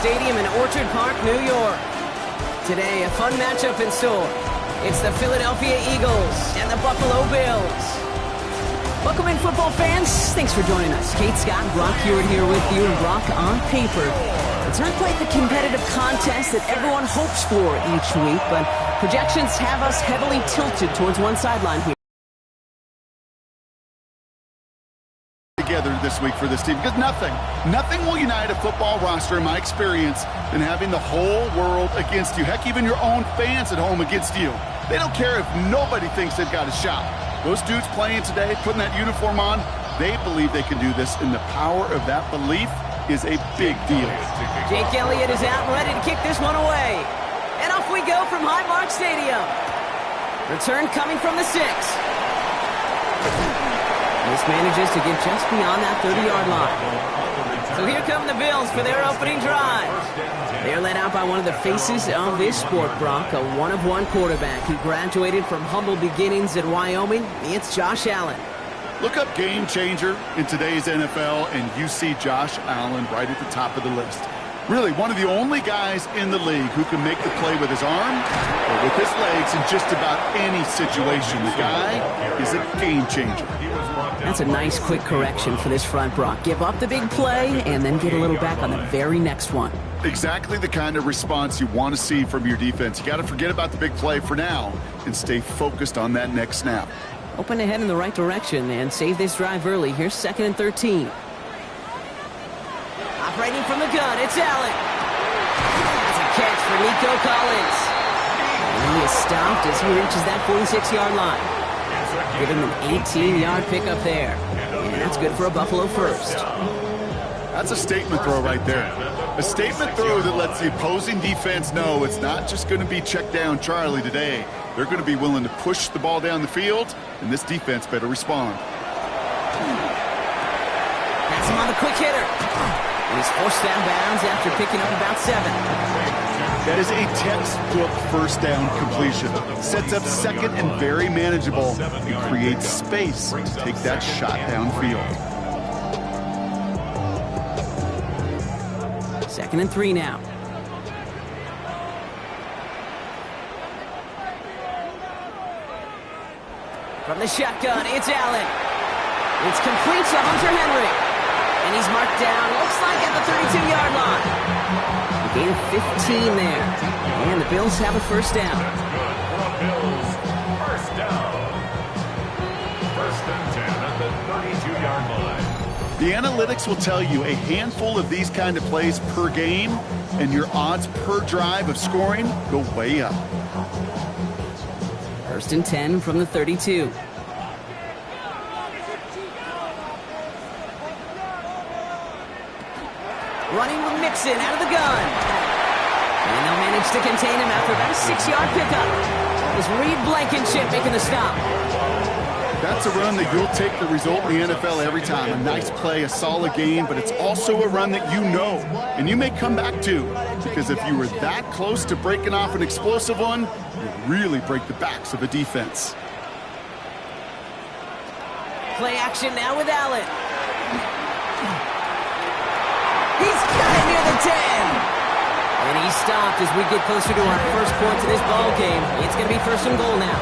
Stadium in Orchard Park, New York. Today, a fun matchup in store. It's the Philadelphia Eagles and the Buffalo Bills. Welcome in, football fans. Thanks for joining us. Kate, Scott, and Brock Hewitt here with you. And Brock, on paper, it's not quite the competitive contest that everyone hopes for each week, but projections have us heavily tilted towards one sideline here. Together this week for this team, because nothing will unite a football roster in my experience than having the whole world against you. Heck, even your own fans at home against you. They don't care if nobody thinks they've got a shot. Those dudes playing today, putting that uniform on, they believe they can do this, and the power of that belief is a big deal. Jake Elliott is out and ready to kick this one away. And off we go from Highmark Stadium. Return coming from the 6. This manages to get just beyond that 30-yard line. So here come the Bills for their opening drive. They're led out by one of the faces of this sport, Brock, a one-of-one quarterback. He graduated from humble beginnings at Wyoming. It's Josh Allen. Look up game changer in today's NFL, and you see Josh Allen right at the top of the list. Really, one of the only guys in the league who can make the play with his arm or with his legs in just about any situation. The guy is a game changer. That's a nice, quick correction for this front, Brock. Give up the big play and then get a little back on the very next one. Exactly the kind of response you want to see from your defense. You got to forget about the big play for now and stay focused on that next snap. Open ahead in the right direction and save this drive early. Here's 2nd and 13. Operating from the gun, it's Allen. That's a catch for Nico Collins. And he is stopped as he reaches that 46-yard line. Give him an 18-yard pickup there. And that's good for a Buffalo first. That's a statement throw right there. A statement throw that lets the opposing defense know it's not just going to be check down Charlie today. They're going to be willing to push the ball down the field, and this defense better respond. That's him on the quick hitter. And he's forced down bounds after picking up about 7. That is a textbook first down completion. Sets up second and very manageable and creates space to take that shot downfield. 2nd and 3 now. From the shotgun, it's Allen. It's complete to Hunter Henry. And he's marked down, looks like at the 32-yard line. A gain of 15 there. And the Bills have a first down. Bills, first down. 1st and 10 at the 32-yard line. The analytics will tell you a handful of these kind of plays per game, and your odds per drive of scoring go way up. 1st and 10 from the 32. Running with Mixon out of the gun. And they'll manage to contain him after about a 6-yard pickup. It's Reed Blankenship making the stop. That's a run that you'll take the result in the NFL every time. A nice play, a solid game, but it's also a run that you know and you may come back to. Because if you were that close to breaking off an explosive one, you really break the backs of a defense. Play action now with Allen. He's got it near the 10. And he's stopped as we get closer to our first point to this ball game. It's going to be 1st and goal now.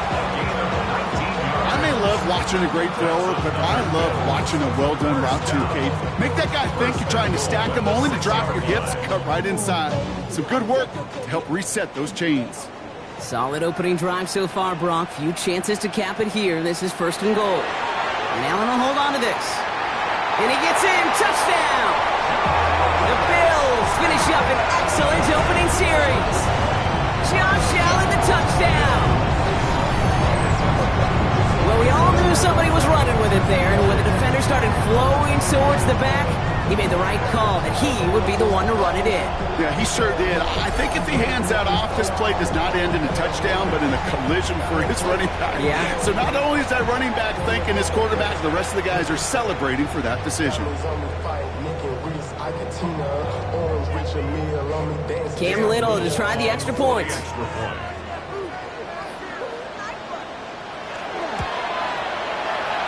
I may love watching a great thrower, but I love watching a well-done route too, Kate. Make that guy think you're trying to stack him, only to drop your hips, cut right inside. Some good work to help reset those chains. Solid opening drive so far, Brock. Few chances to cap it here. This is 1st and goal. And Allen will hold on to this. And he gets in. Touchdown! The Bills finish up an excellent opening series. Josh Allen, the touchdown. Well, we all knew somebody was running with it there, and when the defender started flowing towards the back, he made the right call that he would be the one to run it in. Yeah, he sure did. I think if he hands that off, this play does not end in a touchdown, but in a collision for his running back. Yeah. So not only is that running back thanking his quarterback, the rest of the guys are celebrating for that decision. Cam Little to try the extra point.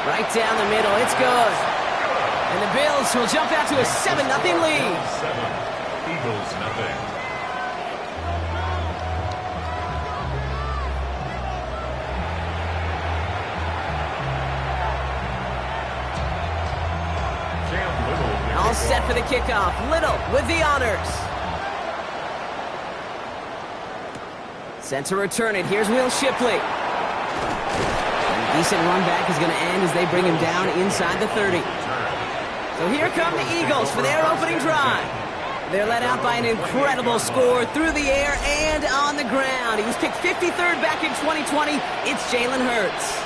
Right down the middle, it's good. And the Bills will jump out to a 7-0 lead. Eagles, nothing. All set for the kickoff. Little with the honors. Set to return it. Here's Will Shipley. Decent run back is going to end as they bring him down inside the 30. So here come the Eagles for their opening drive. They're led out by an incredible score through the air and on the ground. He was picked 53rd back in 2020. It's Jalen Hurts.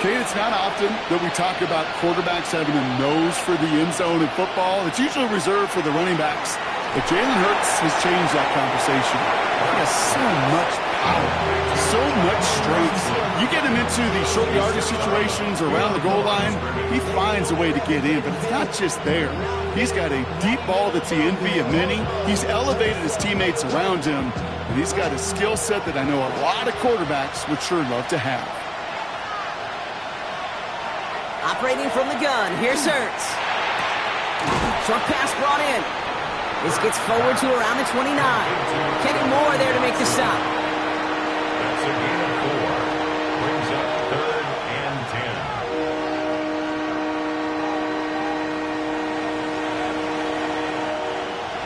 Kate, it's not often that we talk about quarterbacks having a nose for the end zone in football. It's usually reserved for the running backs. But Jalen Hurts has changed that conversation. He has so much power, so much strength. You get him into the short yardage situations or around the goal line, he finds a way to get in. But it's not just there. He's got a deep ball that's the envy of many. He's elevated his teammates around him. And he's got a skill set that I know a lot of quarterbacks would sure love to have. Operating from the gun, here's Hurts. Short pass brought in. This gets forward to around the 29. Kenny Moore there to make the stop. That's a gain of 4. Brings up 3rd and 10.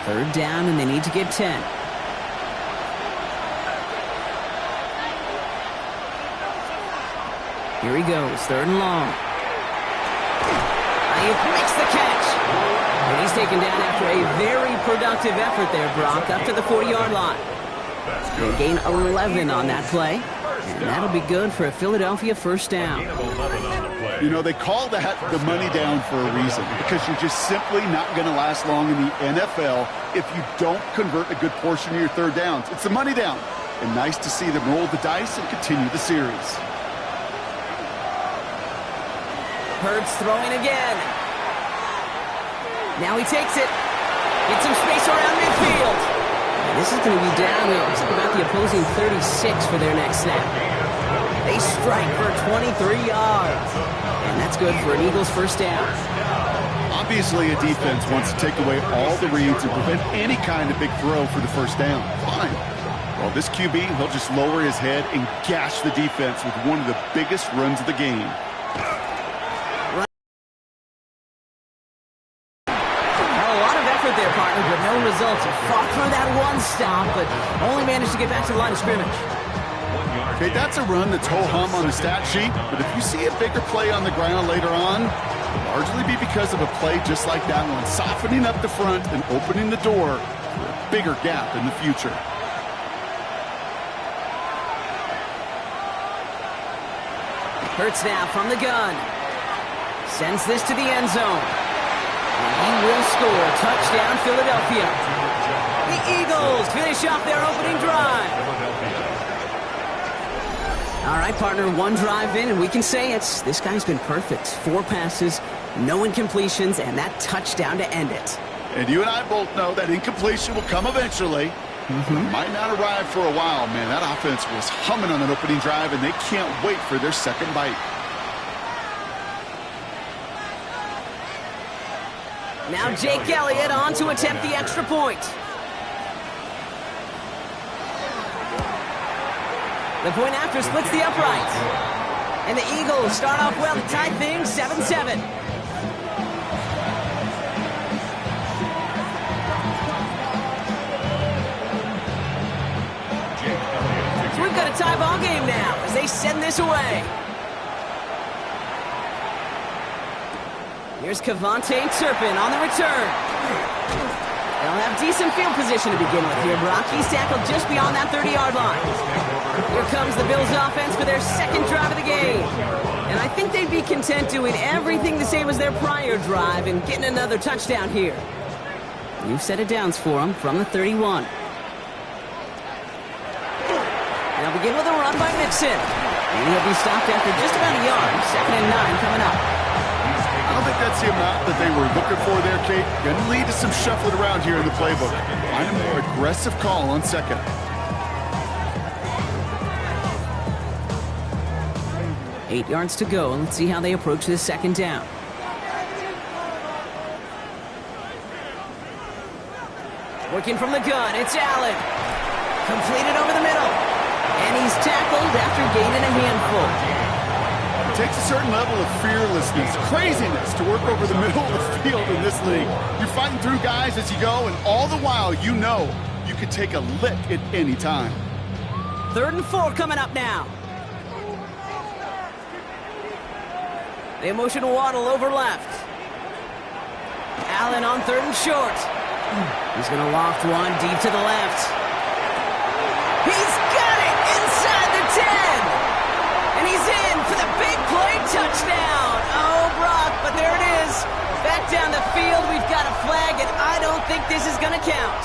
Third down, and they need to get 10. Here he goes, 3rd and long. He makes the catch. And he's taken down after a very productive effort there, Brock, up to the 40-yard line. They gain 11 on that play, and that'll be good for a Philadelphia first down. You know, they call that the money down for a reason, because you're just simply not going to last long in the NFL if you don't convert a good portion of your third downs. It's the money down, and nice to see them roll the dice and continue the series. Hurts throwing again. Now he takes it. Gets some space around midfield. And this is going to be down to about the opposing 36 for their next snap. They strike for 23 yards. And that's good for an Eagles first down. Obviously, a defense wants to take away all the reads and prevent any kind of big throw for the first down. Fine. Well, this QB, he'll just lower his head and gash the defense with one of the biggest runs of the game. But no results. He fought through that one stop, but only managed to get back to the line of scrimmage. Okay, that's a run that's ho-hum on the stat sheet, but if you see a bigger play on the ground later on, it'll largely be because of a play just like that one, softening up the front and opening the door for a bigger gap in the future. Hurts now from the gun. Sends this to the end zone. He will score. Touchdown, Philadelphia. The Eagles finish off their opening drive. All right, partner, one drive in, and we can say this guy's been perfect. 4 passes, no incompletions, and that touchdown to end it. And you and I both know that incompletion will come eventually. Might not arrive for a while, man. That offense was humming on an opening drive, and they can't wait for their second bite. Now Jake Elliott on to attempt the extra point. The point after splits the uprights. And the Eagles start off well to tie things 7-7. So we've got a tie ball game now as they send this away. Here's Kevontae Turpin on the return. They'll have decent field position to begin with here, Brock. He's tackled just beyond that 30-yard line. Here comes the Bills offense for their second drive of the game. And I think they'd be content doing everything the same as their prior drive and getting another touchdown here. New set of downs for them from the 31. They'll begin with a run by Mixon. And he'll be stopped after just about a yard. 2nd and 9 coming up. I don't think that's the amount that they were looking for there, Kate. Going to lead to some shuffling around here in the playbook. Find a more aggressive call on second. Eight yards to go. Let's see how they approach this second down. Working from the gun, it's Allen. Completed over the middle. And he's tackled after gaining a handful. It takes a certain level of fearlessness, craziness to work over the middle of the field in this league. You're fighting through guys as you go, and all the while you know you could take a lick at any time. 3rd and 4 coming up now. They motion Waddle over left. Allen on 3rd and short. He's going to loft one deep to the left. He's got it inside the 10. And he's in for the big play touchdown. Oh, Brock, but there it is. Back down the field, we've got a flag, and I don't think this is going to count.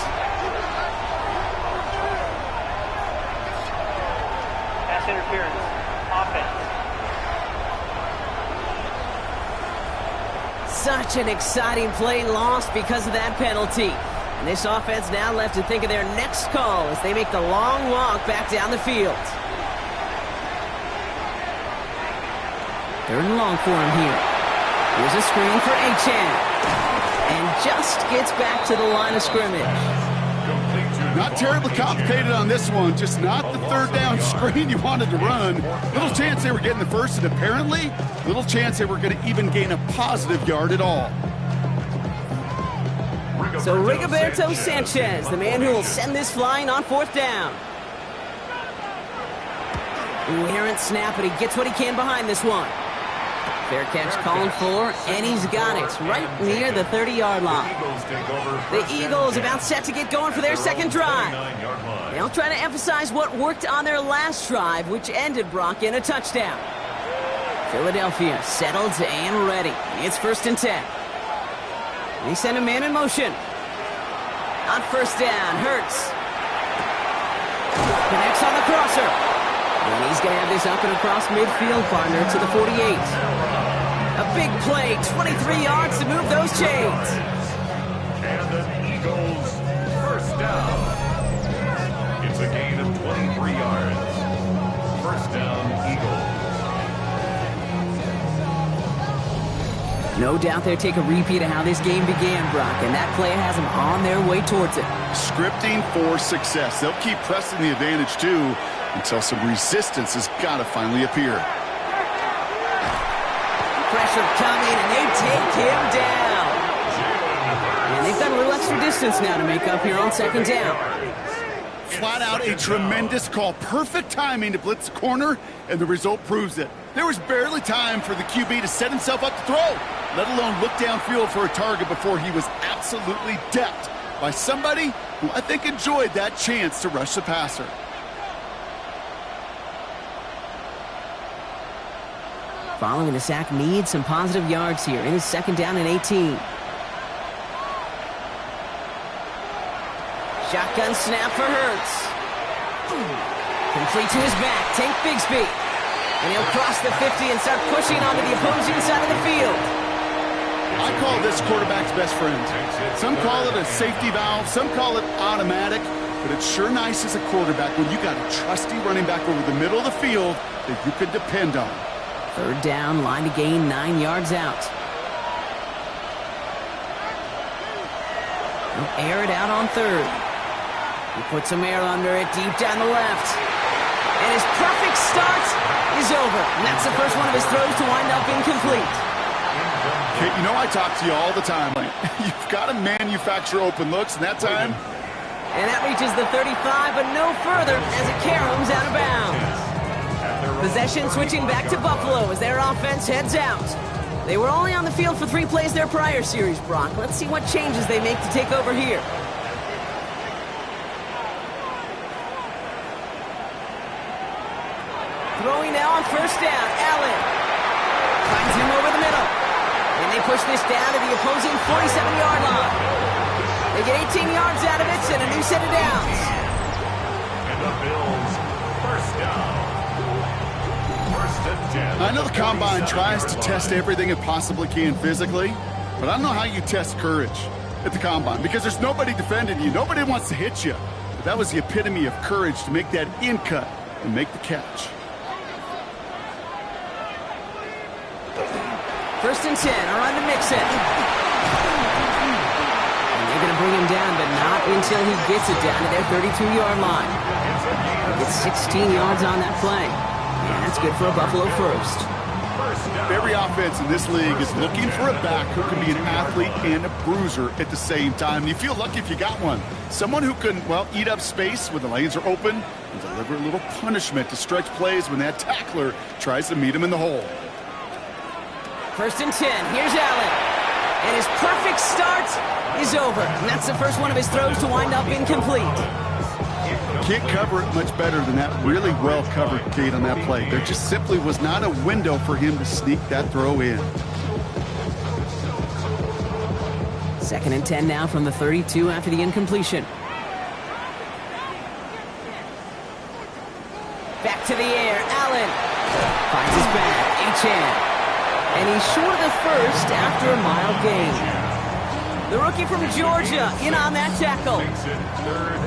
Pass interference. Offense. Such an exciting play lost because of that penalty. And this offense now left to think of their next call as they make the long walk back down the field. 3rd and long for him here. Here's a screen for Achane. And just gets back to the line of scrimmage. Not terribly complicated on this one, just not the 3rd down screen you wanted to run. Little chance they were getting the first, and apparently little chance they were going to even gain a positive yard at all. So Rigoberto Sanchez, the man who will send this flying on 4th down. Ooh, errant snap, but he gets what he can behind this one. Fair catch called for, and he's got it right near the 30-yard line. The Eagles about set to get going for their second drive. They'll try to emphasize what worked on their last drive, which ended, Brock, in a touchdown. Philadelphia settled and ready. It's 1st and 10. They send a man in motion. On 1st down, Hurts. Connects on the crosser. And he's going to have this up and across midfield, partner, to the 48. A big play, 23 yards to move those chains. And the Eagles, 1st down. It's a gain of 23 yards. 1st down, Eagles. No doubt they'll take a repeat of how this game began, Brock, and that play has them on their way towards it. Scripting for success. They'll keep pressing the advantage, too, until some resistance has got to finally appear. Pressure coming, and they take him down. And they've got a little extra distance now to make up here on 2nd down. Flat out a tremendous call. Perfect timing to blitz the corner, and the result proves it. There was barely time for the QB to set himself up to throw, let alone look downfield for a target before he was absolutely decked by somebody who I think enjoyed that chance to rush the passer. Following the sack needs some positive yards here in his 2nd down and 18. Shotgun snap for Hurts. Complete to his back, Tank Bigsby. And he'll cross the 50 and start pushing onto the opposing side of the field. I call this quarterback's best friend. Some call it a safety valve, some call it automatic, but it's sure nice as a quarterback when you got a trusty running back over the middle of the field that you could depend on. 3rd down, line to gain 9 yards out. He'll air it out on 3rd. He puts some air under it deep down the left. And his perfect start is over. And that's the first one of his throws to wind up incomplete. Kate, you know I talk to you all the time. You've got to manufacture open looks, and that time... And that reaches the 35, but no further as it caroms out of bounds. Possession switching back to Buffalo as their offense heads out. They were only on the field for 3 plays their prior series, Brock. Let's see what changes they make to take over here. Throwing now on 1st down, Allen. Finds him over the middle. And they push this down to the opposing 47-yard line. They get 18 yards out of it and a new set of downs. And the Bills, 1st down. 1st and 10. I know the Combine tries to test everything it possibly can physically, but I don't know how you test courage at the Combine because there's nobody defending you. Nobody wants to hit you. But that was the epitome of courage to make that in cut and make the catch. 1st and 10, a run to Mixon. And they They're going to bring him down, but not until he gets it down to their 32-yard line. Gets 16 yards on that play. Yeah, that's good for a Buffalo first. Every offense in this league is looking for a back who can be an athlete and a bruiser at the same time. You feel lucky if you got one. Someone who can, well, eat up space when the lanes are open and deliver a little punishment to stretch plays when that tackler tries to meet him in the hole. 1st and 10. Here's Allen. And his perfect start is over. And that's the first one of his throws to wind up incomplete. Can't cover it much better than that really well-covered gate on that play. There just simply was not a window for him to sneak that throw in. 2nd and 10 now from the 32 after the incompletion. Back to the air. Allen finds his back. Achane. And he's short of the first after a mile gain. The rookie from Georgia in on that tackle.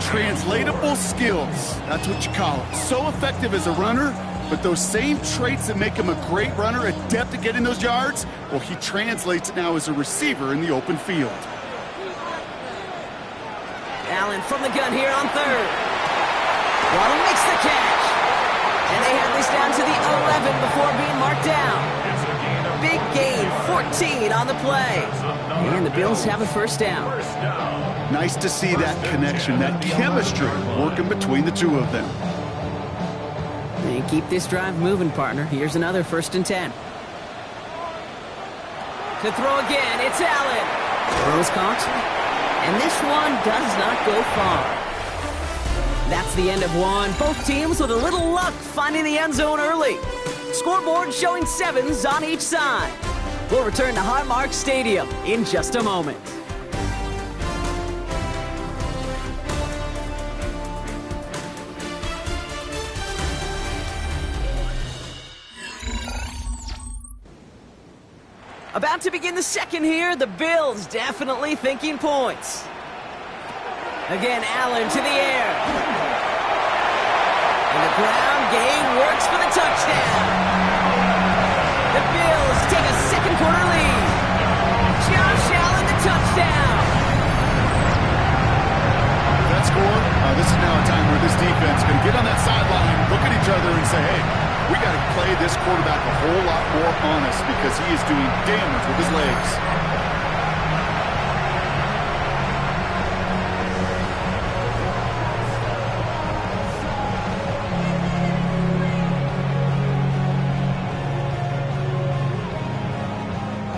Translatable skills, that's what you call it. So effective as a runner, but those same traits that make him a great runner, adept at getting those yards, well, he translates it now as a receiver in the open field. Allen from the gun here on 3rd. Waddle makes the catch. And they have this down to the 11 before being marked down. Big gain, 14 on the play. And the Bills have a 1st down. Nice to see that connection, that chemistry working between the two of them. And keep this drive moving, partner. Here's another 1st and 10. To throw again, it's Allen. Throws caught. And this one does not go far. That's the end of one. Both teams with a little luck finding the end zone early. Scoreboard showing 7s on each side. We'll return to Highmark Stadium in just a moment. About to begin the second here. The Bills definitely thinking points. Again, Allen to the air. And the ground game works for the touchdown. The Bills take a second quarter lead. Josh Allen, the touchdown. That score, this is now a time where this defense can get on that sideline, look at each other and say, hey, we got to play this quarterback a whole lot more honest because he is doing damage with his legs.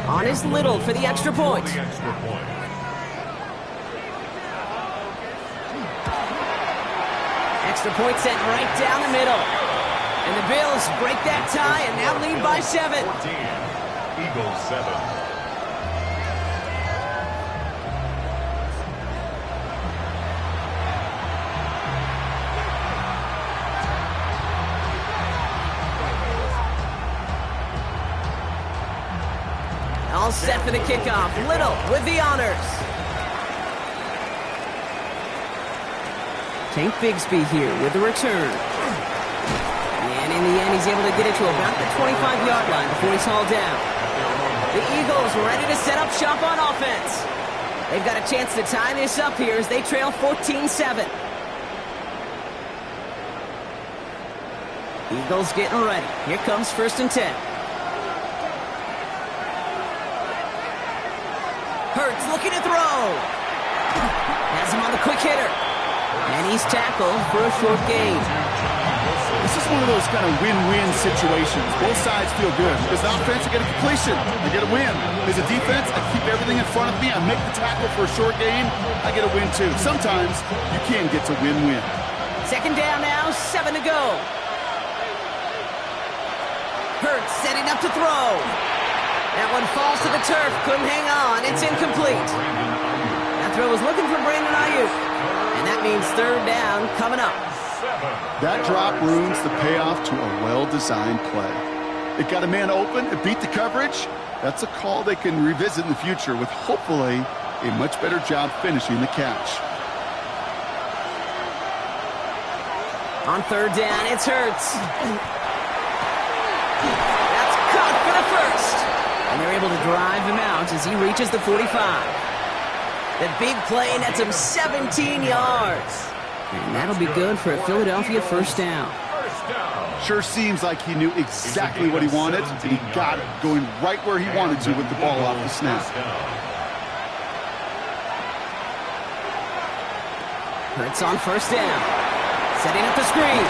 On is Little for the extra point. Extra point sent right down the middle. And the Bills break that tie and now lead by 7. 14, Eagles 7. All set for the kickoff. Little with the honors. Tank Bigsby here with the return. And in the end, he's able to get it to about the 25-yard line before he's hauled down. The Eagles ready to set up shop on offense. They've got a chance to tie this up here as they trail 14-7. Eagles getting ready. Here comes 1st and 10. Hurts looking to throw. Has him on the quick hitter. And he's tackled for a short gain. This is one of those kind of win-win situations. Both sides feel good. As an offense, I get a completion. I get a win. As a defense, I keep everything in front of me. I make the tackle for a short gain. I get a win, too. Sometimes you can get to win-win. 2nd down now, 7 to go. Hurts setting up to throw. That one falls to the turf. Couldn't hang on. It's incomplete. That throw was looking for Brandon Ayuk. And that means 3rd down coming up. That drop ruins the payoff to a well-designed play. It got a man open. It beat the coverage. That's a call they can revisit in the future with hopefully a much better job finishing the catch. On 3rd down, it's Hurts. That's caught for the first. And they're able to drive him out as he reaches the 45. The big play nets him 17 yards. And that'll be good for a Philadelphia first down. Sure seems like he knew exactly what he wanted, and he got it, going right where he wanted to with the ball off the snap. Hurts on first down. Setting up the screen.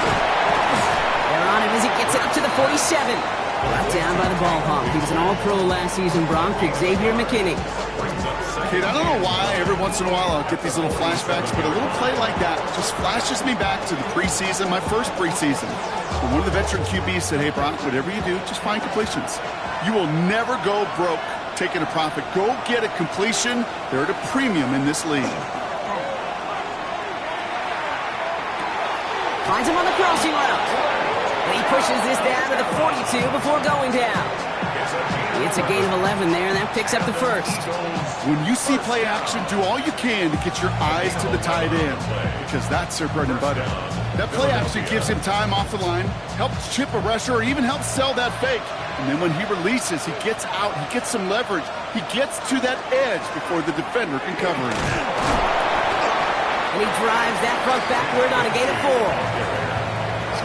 They're on him as he gets it up to the 47. Brought down by the ball hawk. He was an all-pro last season, Bronk, Xavier McKinney. Kate, I don't know why every once in a while I'll get these little flashbacks, but a little play like that just flashes me back to the preseason, my first preseason. When one of the veteran QBs said, hey, Bronk, whatever you do, just find completions. You will never go broke taking a profit. Go get a completion. They're at a premium in this league. Finds him on the crossing route. And he pushes this down to the 42 before going down. It's a gain of 11 there, and that picks up the first. When you see play action, do all you can to get your eyes to the tight end, because that's their bread and butter. That play action gives him time off the line, helps chip a rusher, or even helps sell that fake. And then when he releases, he gets out, he gets some leverage. He gets to that edge before the defender can cover him. And he drives that front backward on a gain of 4.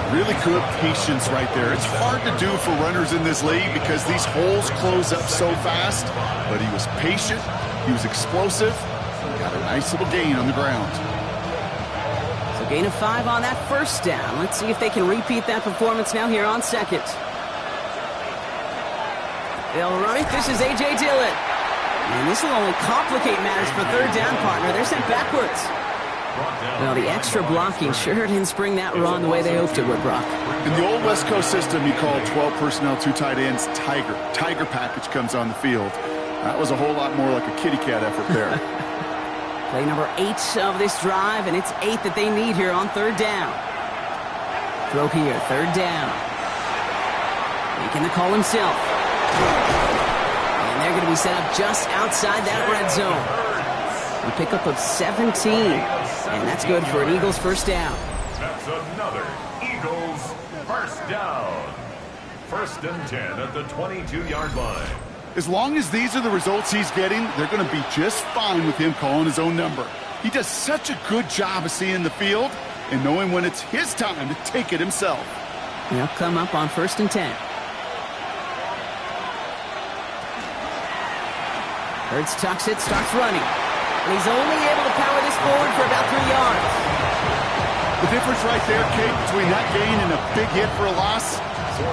Really good patience right there. It's hard to do for runners in this league because these holes close up so fast. But he was patient, he was explosive, and got a nice little gain on the ground. So gain of 5 on that first down. Let's see if they can repeat that performance now here on second. They'll run it. This is A.J. Dillon. And this will only complicate matters for third down, partner. They're sent backwards. Well, the extra blocking sure didn't spring that run the way they hoped it would, Brock. In the old West Coast system, you call 12 personnel, 2 tight ends, Tiger. Tiger package comes on the field. That was a whole lot more like a kitty cat effort there. Play number 8 of this drive, and it's 8 that they need here on third down. Throw here, third down. Making the call himself. And they're going to be set up just outside that red zone. A pickup of 17, and that's good for an Eagles first down. That's another Eagles first down. First and 10 at the 22-yard line. As long as these are the results he's getting, they're going to be just fine with him calling his own number. He does such a good job of seeing the field and knowing when it's his time to take it himself. They'll come up on first and 10. Hurts tucks it, starts running. And he's only able to power this forward for about 3 yards. The difference right there, Kate, between that gain and a big hit for a loss,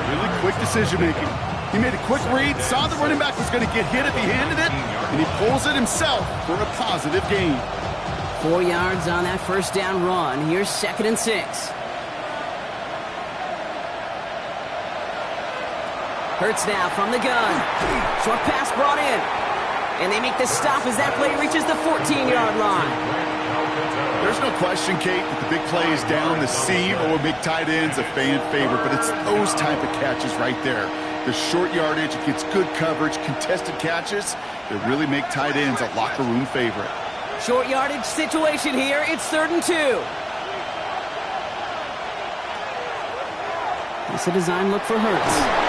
really quick decision-making. He made a quick read, saw the running back was going to get hit if he handed it, and he pulls it himself for a positive gain. 4 yards on that first down run. Here's second and 6. Hurts now from the gun. Short pass brought in. And they make the stop as that play reaches the 14-yard line. There's no question, Kate, that the big play is down the seam or big tight ends a fan favorite, but it's those type of catches right there. The short yardage, it gets good coverage, contested catches that really make tight ends a locker room favorite. Short yardage situation here. It's third and 2. It's a design look for Hurts.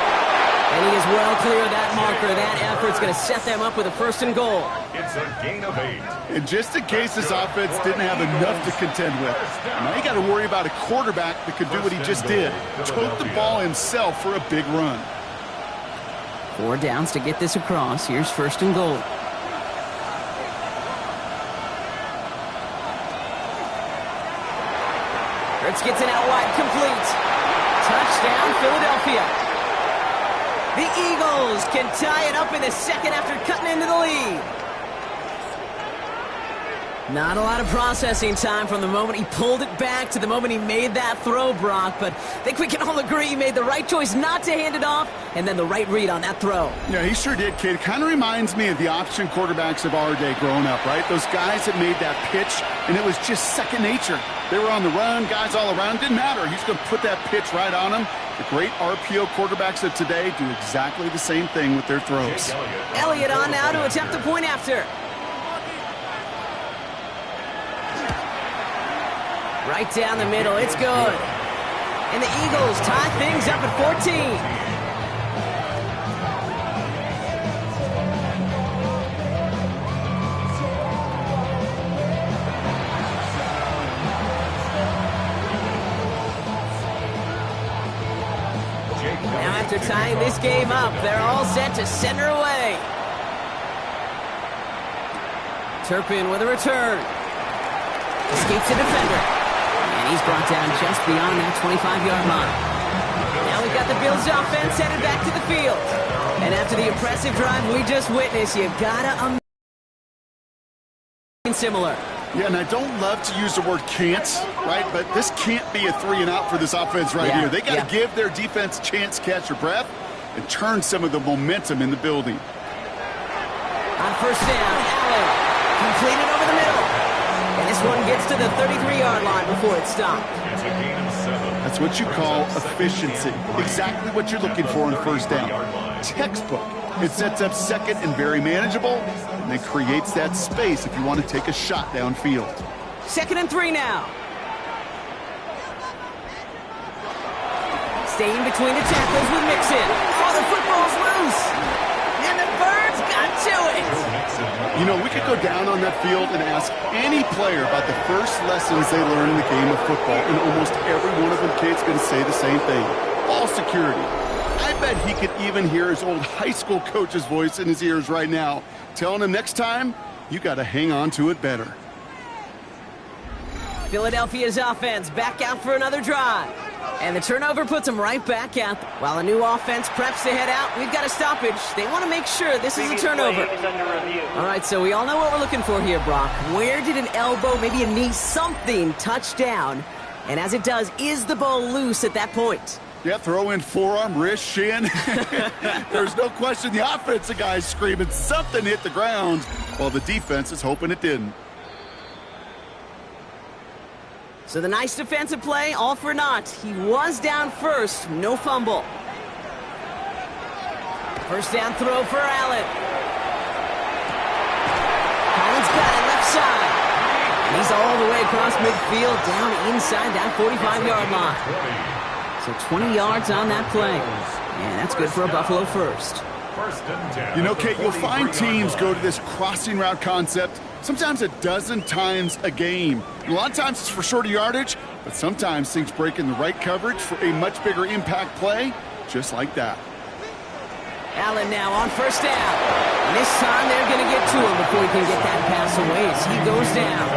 And he is well clear of that marker. That effort's going to set them up with a first and goal. It's a gain of 8. And just in case this offense didn't have enough to contend with, now you got to worry about a quarterback that could do what he just did. Tote the ball himself for a big run. 4 downs to get this across. Here's first and goal. Hurts gets it out wide, complete. Touchdown, Philadelphia. The Eagles can tie it up in the second after cutting into the lead. Not a lot of processing time from the moment he pulled it back to the moment he made that throw, Brock, but I think we can all agree he made the right choice not to hand it off, and then the right read on that throw. Yeah, he sure did, kid. It kind of reminds me of the option quarterbacks of our day growing up, right? Those guys that made that pitch, and it was just second nature. They were on the run, guys all around. Didn't matter. He's going to put that pitch right on them. The great RPO quarterbacks of today do exactly the same thing with their throws. Elliott on now to attempt a point after. Right down the middle. It's good. And the Eagles tie things up at 14. Now after tying this game up, they're all set to send her away. Turpin with a return. Escapes the defender. And he's brought down just beyond that 25-yard line. Now we've got the Bills offense headed back to the field. And after the impressive drive we just witnessed, you've got to similar. Yeah, and I don't love to use the word can't, right? But this can't be a 3-and-out for this offense right here. They got to give their defense a chance to catch their breath and turn some of the momentum in the building. On first down, Allen completed over the middle. And this one gets to the 33-yard line before it's stopped. It's a gain of 7. That's what you call efficiency. Exactly what you're looking for on first down. Textbook. It sets up second and very manageable, and it creates that space if you want to take a shot downfield. 2nd and 3 now. Staying between the tackles with Mixon. Oh, the football's loose. And the Birds got to it. You know, we could go down on that field and ask any player about the first lessons they learned in the game of football, and almost every one of them kids going to say the same thing. Ball security. I bet he could even hear his old high school coach's voice in his ears right now, telling him next time, you got to hang on to it better. Philadelphia's offense back out for another drive. And the turnover puts them right back out. While a new offense preps to head out, we've got a stoppage. They want to make sure this is a turnover. All right, so we all know what we're looking for here, Brock. Where did an elbow, maybe a knee, something touch down? And as it does, is the ball loose at that point? Yeah, throw in forearm, wrist, shin. There's no question the offensive guy's screaming something hit the ground while the defense is hoping it didn't. So the nice defensive play, all for naught. He was down first, no fumble. First down throw for Allen. Collins got it left side. And he's all the way across midfield, down inside that 45-yard line. So 20 yards on that play. And that's good for a Buffalo first. You know, Kate, you'll find teams go to this crossing route concept sometimes a dozen times a game. A lot of times it's for shorter yardage, but sometimes things break in the right coverage for a much bigger impact play, just like that. Allen now on first down. And this time they're going to get to him before he can get that pass away as he goes down.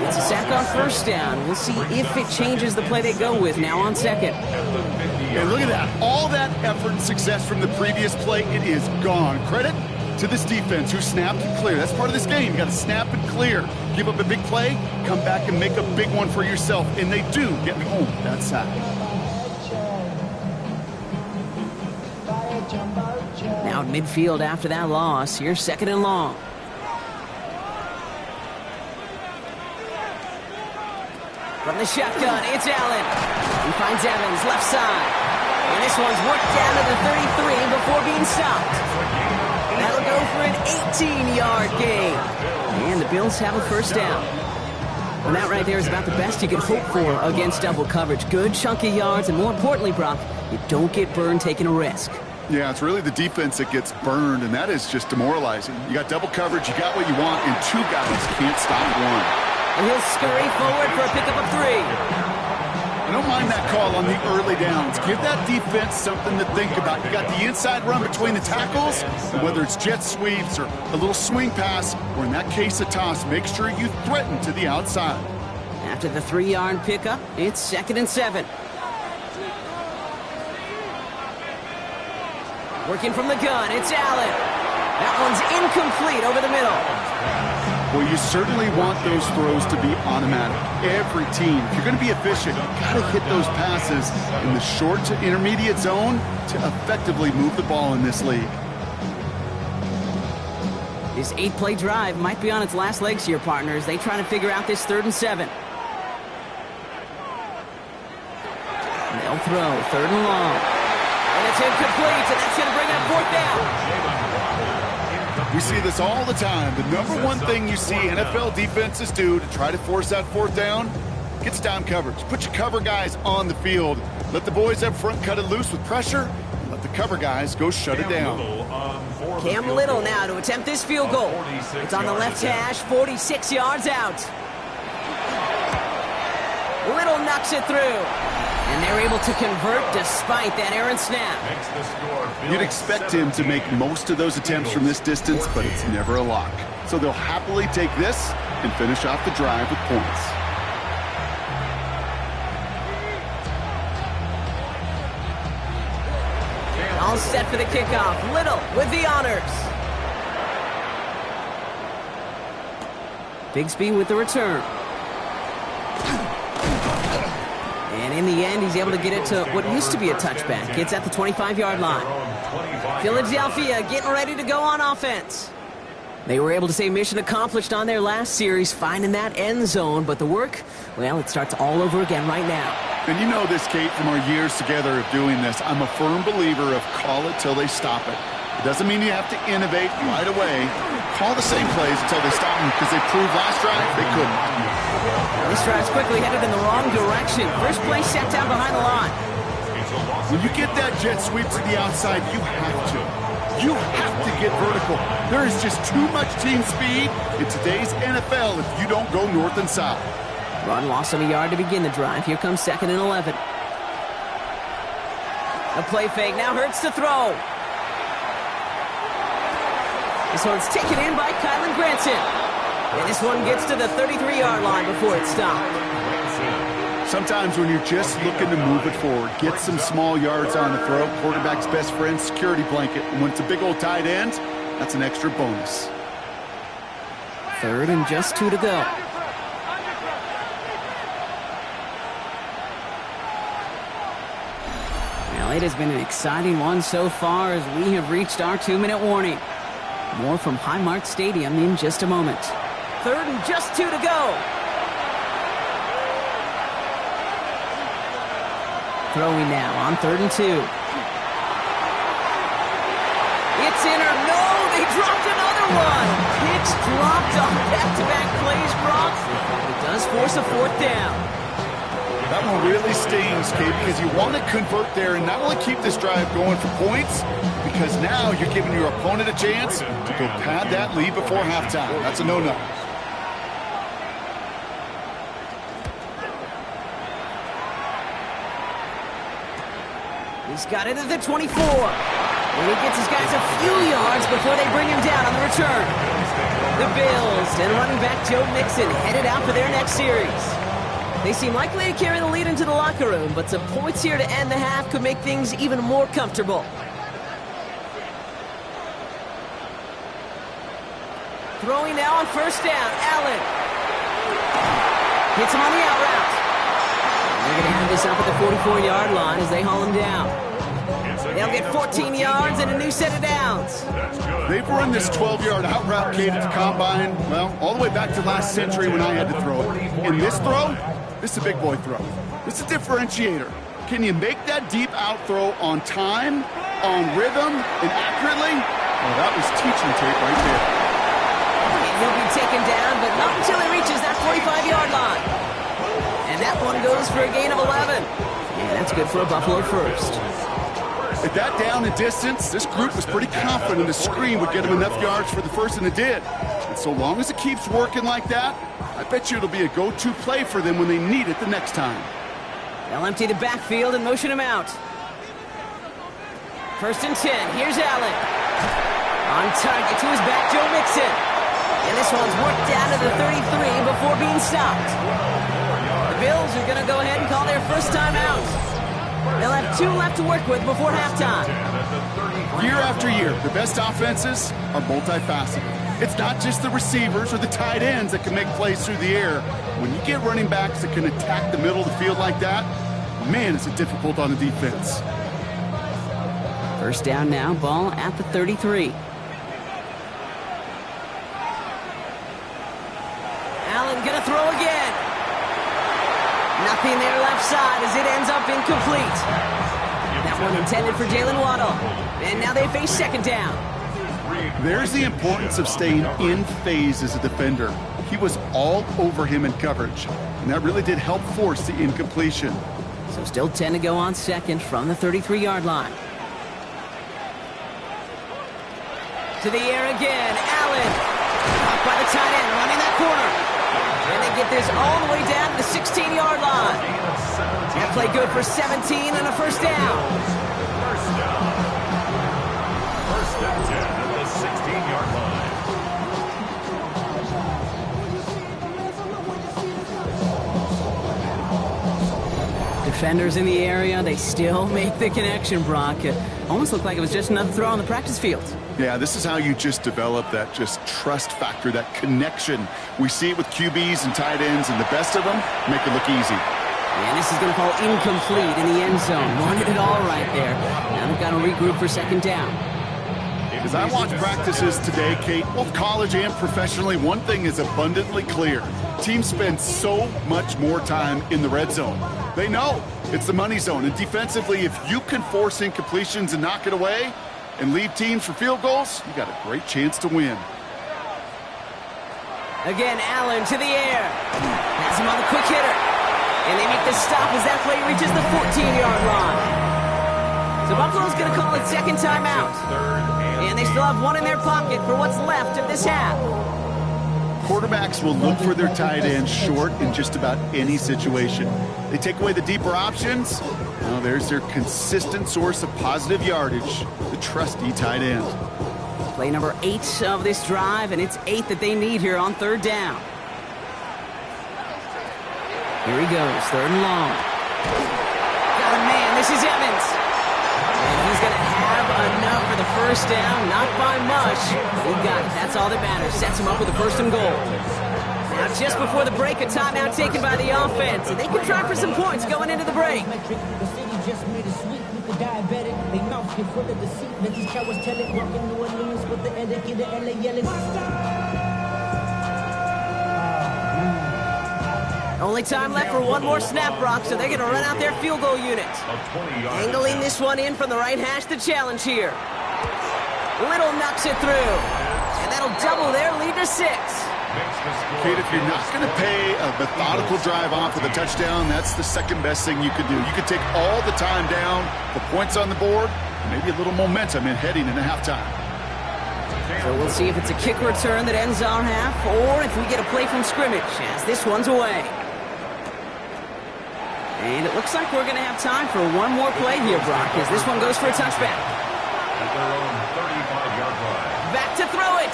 It's a sack on first down. We'll see if it changes the play they go with now on second. And look at that. All that effort and success from the previous play, it is gone. Credit to this defense who snapped and cleared. That's part of this game. You got to snap and clear. Give up a big play, come back and make a big one for yourself. And they do get home that sack. Now at midfield after that loss. Here's 2nd and long. From the shotgun, it's Allen. He finds Evans left side. And this one's worked down to the 33 before being stopped. That'll go for an 18-yard gain. And the Bills have a first down. Well, that right there is about the best you can hope for against double coverage. Good chunky yards, and more importantly, Brock, you don't get burned taking a risk. Yeah, it's really the defense that gets burned, and that is just demoralizing. You got double coverage, you got what you want, and two guys can't stop one. And he'll scurry forward for a pickup of 3. I don't mind that call on the early downs. Give that defense something to think about. You got the inside run between the tackles, and whether it's jet sweeps or a little swing pass, or in that case a toss, make sure you threaten to the outside. After the 3-yard pickup, it's 2nd and 7. Working from the gun, it's Allen. That one's incomplete over the middle. Well, you certainly want those throws to be automatic. Every team, if you're going to be efficient, you've got to hit those passes in the short to intermediate zone to effectively move the ball in this league. This 8-play drive might be on its last legs here, partners. They try to figure out this 3rd and 7. They'll throw 3rd and long. And it's incomplete, and that's going to bring up 4th down. We see this all the time. The number one thing you see NFL defenses do to try to force that 4th down, gets down coverage. Put your cover guys on the field. Let the boys up front cut it loose with pressure. And let the cover guys go shut it down. Cam Little now to attempt this field goal. It's on the left hash, 46 yards out. Little knocks it through. And they're able to convert despite that errant snap. Makes the score. You'd expect him to make most of those attempts from this distance, but it's never a lock. So they'll happily take this and finish off the drive with points. All set for the kickoff. Little with the honors. Bigsby with the return. And in the end, he's able to get it to what used to be a touchback. It's at the 25-yard line. Philadelphia getting ready to go on offense. They were able to say mission accomplished on their last series, finding that end zone. But the work, well, it starts all over again right now. And you know this, Kate, from our years together of doing this. I'm a firm believer of call it till they stop it. It doesn't mean you have to innovate right away. Call the same plays until they stop them, because they proved last drive they couldn't. This drive's quickly headed in the wrong direction. First play set down behind the line. When you get that jet sweep to the outside, you have to. You have to get vertical. There is just too much team speed in today's NFL if you don't go north and south. Run loss of a yard to begin the drive. Here comes 2nd and 11. A play fake. Now Hurts to throw. This one's taken in by Kylen Granson. And this one gets to the 33-yard line before it's stopped. Sometimes when you're just looking to move it forward, get some small yards on the throw, quarterback's best friend, security blanket. And when it's a big old tight end, that's an extra bonus. 3rd and just 2 to go. Well, it has been an exciting one so far as we have reached our 2-minute warning. More from Highmark Stadium in just a moment. 3rd and just 2 to go. Throwing now on 3rd and 2. It's in or no, they dropped another one. Picks dropped on back-to-back plays, Brock. It does force a 4th down. That one really stings, Kate, because you want to convert there and not only keep this drive going for points, because now you're giving your opponent a chance to go pad that lead before halftime. That's a no-no. He's got it at the 24. And he gets his guys a few yards before they bring him down on the return. The Bills and running back Joe Mixon headed out for their next series. They seem likely to carry the lead into the locker room, but some points here to end the half could make things even more comfortable. Throwing now on 1st down, Allen. Hits him on the out route. They're going to have this up at the 44-yard line as they haul him down. They'll get 14 yards and a new set of downs. They've run this 12-yard out route, Kate, at the combine, well, all the way back to last century when I had to throw it. In this throw, this is a big boy throw. This is a differentiator. Can you make that deep out throw on time, on rhythm, and accurately? Well, that was teaching tape right there. He'll be taken down, but not until he reaches that 45-yard line. And that one goes for a gain of 11. And that's good for a Buffalo first. At that down and distance, this group was pretty confident the screen would get them enough yards for the first, and it did. And so long as it keeps working like that, I bet you it'll be a go-to play for them when they need it the next time. They'll empty the backfield and motion him out. 1st and 10. Here's Allen. On target to his back, Joe Mixon. And this one's worked down to the 33 before being stopped. The Bills are going to go ahead and call their first time out. They'll have 2 left to work with before halftime. Year after year, the best offenses are multifaceted. It's not just the receivers or the tight ends that can make plays through the air. When you get running backs that can attack the middle of the field like that, man, is it difficult on the defense. 1st down now, ball at the 33. Allen gonna throw again. Nothing there left side as it ends up incomplete. That one intended for Jalen Waddle. And now they face 2nd down. There's the importance of staying in phase as a defender. He was all over him in coverage, and that really did help force the incompletion. So still 10 to go on 2nd from the 33-yard line. To the air again, Allen. Caught by the tight end, running that corner. And they get this all the way down to the 16-yard line. play good for 17 and a first down. First down. First and 10 at the 16-yard line. Defenders in the area, they still make the connection, Brock. Almost looked like it was just another throw on the practice field. Yeah, this is how you just develop that just trust factor, that connection. We see it with QBs and tight ends, and the best of them make it look easy. And this is going to fall incomplete in the end zone. Wanted it all right there. Now they've got to regroup for second down. As I watch practices today, Kate, both college and professionally, one thing is abundantly clear. Teams spend so much more time in the red zone. They know it's the money zone. And defensively, if you can force incompletions and knock it away and lead teams for field goals, you got a great chance to win. Again, Allen to the air. Has him on the quick hitter. And they make the stop as that play reaches the 14-yard line. So Buffalo's going to call it second timeout. And they still have one in their pocket for what's left of this half. Quarterbacks will look for their tight end short in just about any situation. They take away the deeper options. Well, there's their consistent source of positive yardage, the trusty tight end. Play number 8 of this drive, and it's 8 that they need here on third down. Here he goes, third and long. Got a man, this is Evans. And he's going to have enough for the first down, not by much. He got it, that's all that matters. Sets him up with a first and goal. Now just before the break, a timeout taken by the offense. And they can try for some points going into the break. Only time left for one more snap, Brock, so they're going to run out their field goal unit. Angling this one in from the right hash, the challenge here. Little knocks it through, and that'll double their lead to 6. Kate, if you're not going to pay a methodical drive off with a touchdown, that's the second best thing you could do. You could take all the time down, put points on the board, maybe a little momentum in heading into halftime. So we'll see if it's a kick return that ends our half, or if we get a play from scrimmage, as this one's away. And it looks like we're going to have time for one more play here, Brock, as this one goes for a touchback. At their own 35-yard line. Back to throw it.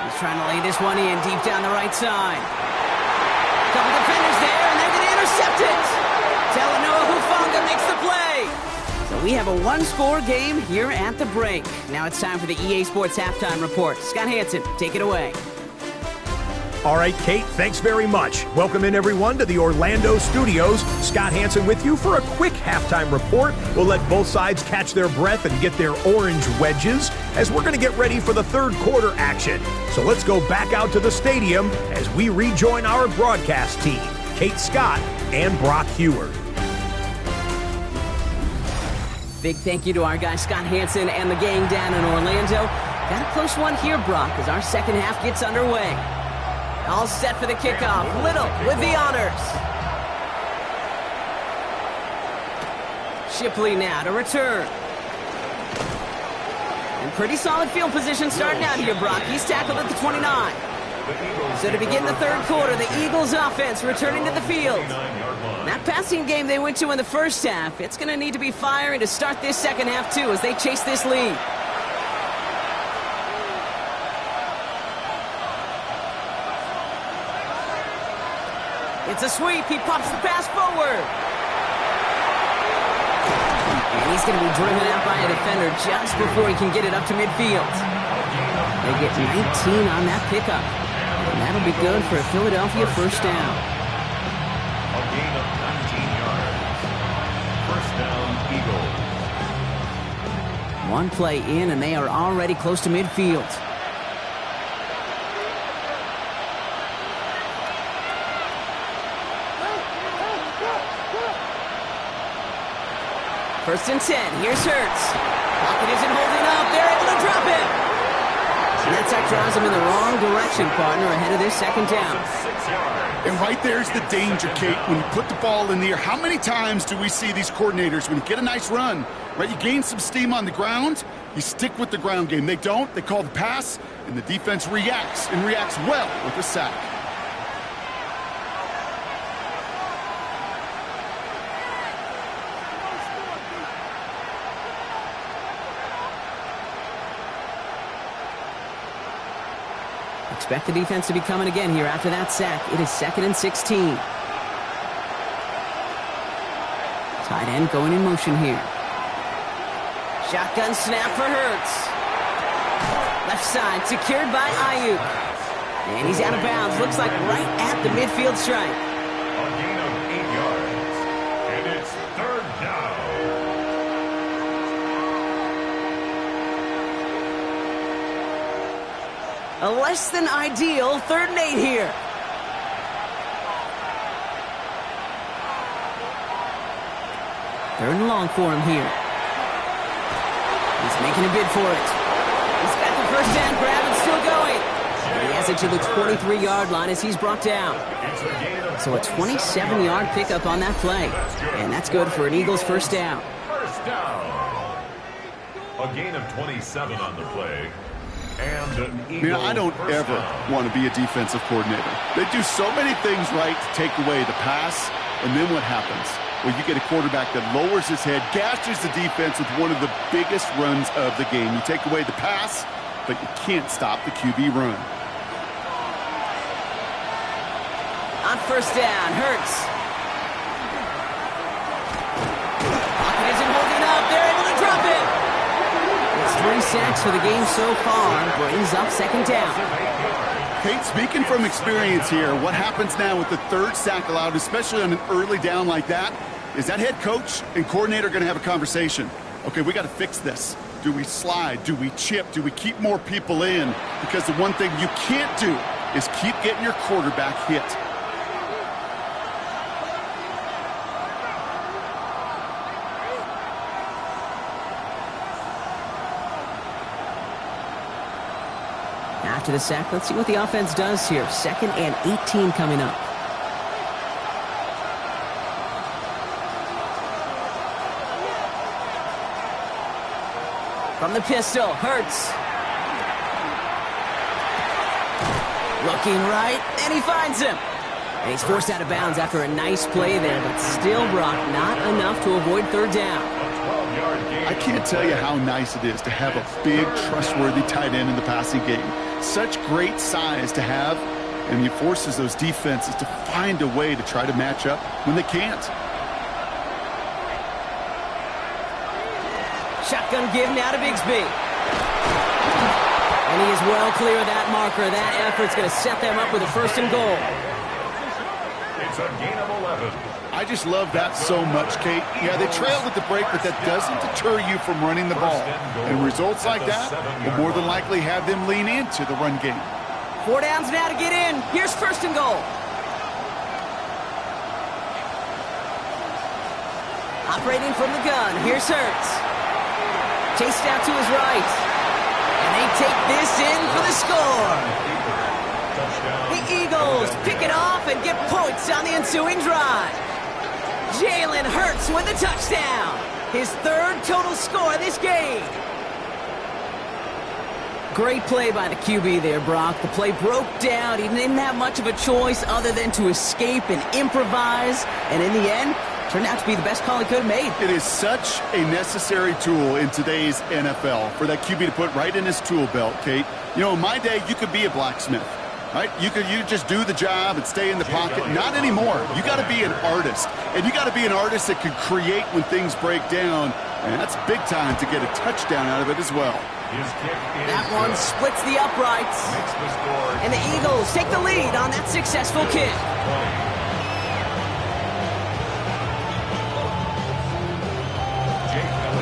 He's trying to lay this one in deep down the right side. Couple defenders there, and they're going to intercept it. Talanoa Hufanga makes the play. So we have a one-score game here at the break. Now it's time for the EA Sports Halftime Report. Scott Hanson, take it away. All right, Kate, thanks very much. Welcome in, everyone, to the Orlando studios. Scott Hanson with you for a quick halftime report. We'll let both sides catch their breath and get their orange wedges as we're going to get ready for the third quarter action. So let's go back out to the stadium as we rejoin our broadcast team, Kate Scott and Brock Huard. Big thank you to our guy Scott Hanson and the gang down in Orlando. Got a close one here, Brock, as our second half gets underway. All set for the kickoff. Little with the honors. Shipley now to return. And pretty solid field position starting out here, Brock. He's tackled at the 29. So to begin the third quarter, the Eagles offense returning to the field. That passing game they went to in the first half, it's going to need to be firing to start this second half too as they chase this lead. It's a sweep. He pops the pass forward. And he's going to be driven out by a defender just before he can get it up to midfield. They get 19 on that pickup. And that'll be good for a Philadelphia first down. A gain of 19 yards. First down, Eagles. One play in, and they are already close to midfield. First and 10. Here's Hurts. Pocket isn't holding up. They're able to drop it. And that sack drives him in the wrong direction, partner, ahead of this second down. And right there's the danger, Kate. When you put the ball in the air, how many times do we see these coordinators, when you get a nice run, right, you gain some steam on the ground, you stick with the ground game. They don't. They call the pass, and the defense reacts, and reacts well with a sack. Expect the defense to be coming again here after that sack. It is 2nd and 16. Tight end going in motion here. Shotgun snap for Hurts. Left side secured by Ayuk. And he's out of bounds. Looks like right at the midfield stripe. A gain of 8 yards. And it's 3rd down. A less than ideal 3rd and 8 here. Third and long for him here. He's making a bid for it. He's got the first down grab and still going. And he has it to the 23-yard line as he's brought down. So a 27-yard pickup on that play. And that's good for an Eagles first down. First down. A gain of 27 on the play. And an Eagles I don't ever want to be a defensive coordinator. They do so many things right to take away the pass, and then what happens? Well, you get a quarterback that lowers his head, gashes the defense with one of the biggest runs of the game. You take away the pass, but you can't stop the QB run. On first down, Hurts. Pocket isn't holding up. They're able to drop it. It's 3 sacks for the game so far. Brings up 2nd down. Kate, speaking from experience here, what happens now with the 3rd sack allowed, especially on an early down like that, is that head coach and coordinator going to have a conversation? Okay, we got to fix this. Do we slide? Do we chip? Do we keep more people in? Because the one thing you can't do is keep getting your quarterback hit. After the sack, let's see what the offense does here. 2nd and 18 coming up. From the pistol, Hurts. Looking right, and he finds him. And he's forced out of bounds after a nice play there, but still, Brock, not enough to avoid 3rd down. I can't tell you how nice it is to have a big, trustworthy tight end in the passing game. Such great size to have, and he forces those defenses to find a way to try to match up when they can't. Shotgun give now to Bigsby. And he is well clear of that marker. That effort's going to set them up with a 1st and goal. It's a gain of 11. I just love that so much, Kate. Yeah, they trailed at the break, but that doesn't deter you from running the ball. And results like that will more than likely have them lean into the run game. 4 downs now to get in. Here's 1st and goal. Operating from the gun. Here's Hurts. Chased out to his right. And they take this in for the score. The Eagles pick it off and get points on the ensuing drive. Jalen Hurts with the touchdown. His 3rd total score this game. Great play by the QB there, Brock. The play broke down. He didn't have much of a choice other than to escape and improvise. And in the end, turned out to be the best call he could have made. It is such a necessary tool in today's NFL for that QB to put right in his tool belt, Kate. You know, in my day, you could be a blacksmith. Right? You just do the job and stay in the pocket. Not anymore. You got to be an artist. And you got to be an artist that can create when things break down. And that's big time to get a touchdown out of it as well. That one splits the uprights. And the Eagles take the lead on that successful kick.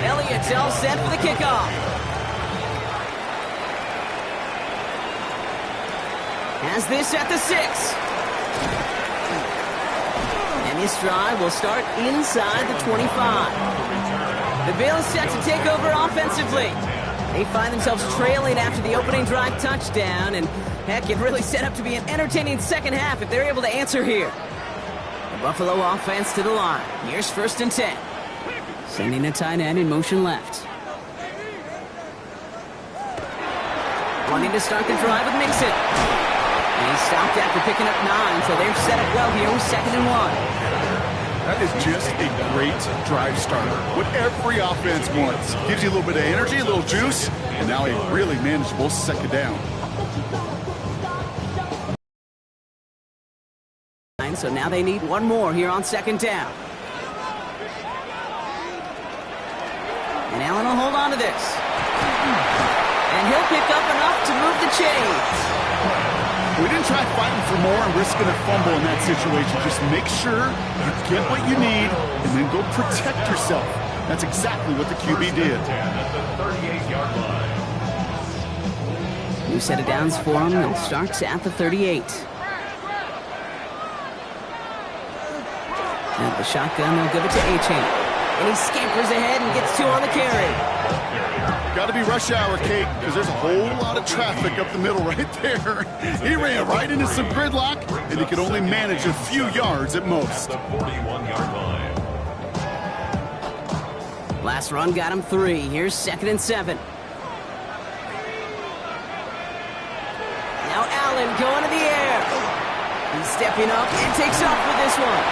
Elliott's all set for the kickoff. Has this at the 6. And this drive will start inside the 25. The Bills set to take over offensively. They find themselves trailing after the opening drive touchdown, and heck, it really set up to be an entertaining second half if they're able to answer here. The Buffalo offense to the line. Here's 1st and 10. Sending a tight end in motion left. Wanting to start the drive with Mixon. And he stopped after picking up 9, so they're set up well here with 2nd and 1. That is just a great drive starter. What every offense wants. Gives you a little bit of energy, a little juice, and now a really manageable 2nd down. so now they need one more here on second down. And Allen will hold on to this. And he'll pick up enough to move the chains. We didn't try fighting for more and risking a fumble in that situation. Just make sure you get what you need and then go protect yourself. That's exactly what the QB did. At the 38-yard line. New set of downs for him, and starts at the 38. Now the shotgun, they'll give it to Achane. And he scampers ahead and gets 2 on the carry. Got to be rush hour, Kate, because there's a whole lot of traffic up the middle right there. He ran right into some gridlock, and he could only manage a few yards at most. The 41-yard line. Last run got him 3. Here's 2nd and 7. Now Allen going to the air. He's stepping up and takes off with this one.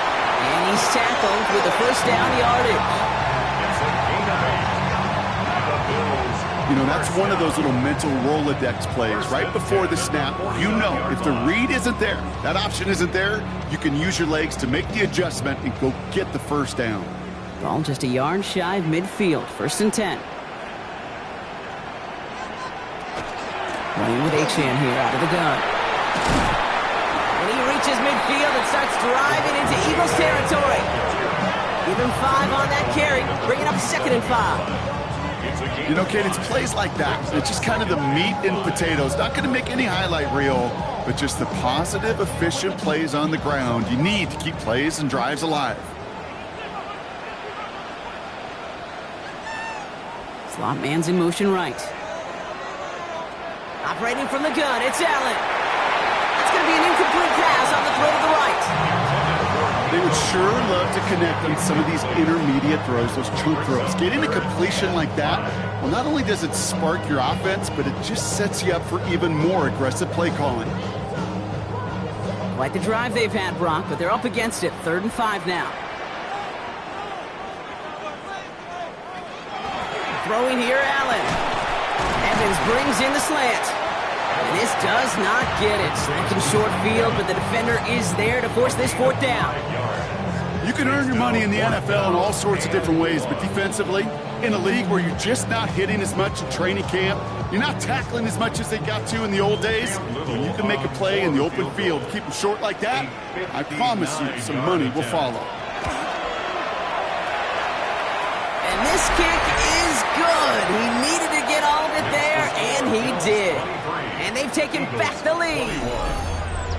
And he's tackled with the first down yardage. It's a gain of 8. The Bills. You know, that's one of those little mental Rolodex plays. Right before the snap, you know if the read isn't there, that option isn't there, you can use your legs to make the adjustment and go get the first down. Ball just a yard shy of midfield. 1st and 10. Running with Achane here out of the gun. And he reaches midfield and starts driving into Eagles territory. Give him 5 on that carry, bringing up 2nd and 5. You know, Kate, it's plays like that. It's just kind of the meat and potatoes. Not going to make any highlight reel, but just the positive, efficient plays on the ground. You need to keep plays and drives alive. Slot man's in motion right. Operating from the gun, it's Allen. It's going to be an incomplete pass on the throw to the right. They would sure love to connect on some of these intermediate throws, those chunk throws. Getting a completion like that, well, not only does it spark your offense, but it just sets you up for even more aggressive play calling. Quite the drive they've had, Brock, but they're up against it. 3rd and 5 now. Throwing here, Allen. Evans brings in the slant. And this does not get it. Slanting short field, but the defender is there to force this 4th down. You can earn your money in the NFL in all sorts of different ways, but defensively, in a league where you're just not hitting as much in training camp, you're not tackling as much as they got to in the old days, when you can make a play in the open field, keep them short like that, I promise you some money will follow. And this kick is good. He needed to get all of it there, and he did. And they've taken back the lead.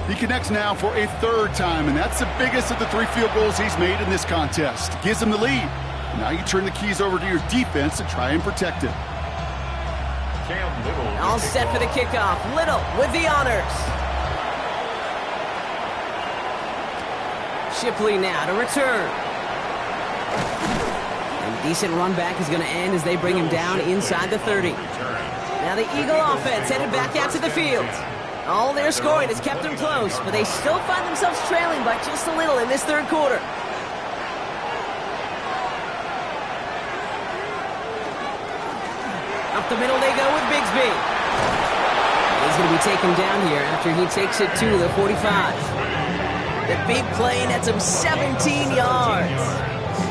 He connects now for a 3rd time, and that's the biggest of the 3 field goals he's made in this contest. Gives him the lead. Now you turn the keys over to your defense and try and protect it. All set for the kickoff. Little with the honors. Shipley now to return. And decent run back is going to end as they bring him down inside the 30. Now the Eagle offense headed back out to the field. All their scoring has kept them close, but they still find themselves trailing by just a little in this 3rd quarter. Up the middle they go with Bigsby. He's going to be taken down here after he takes it to the 45. The big play nets him 17 yards.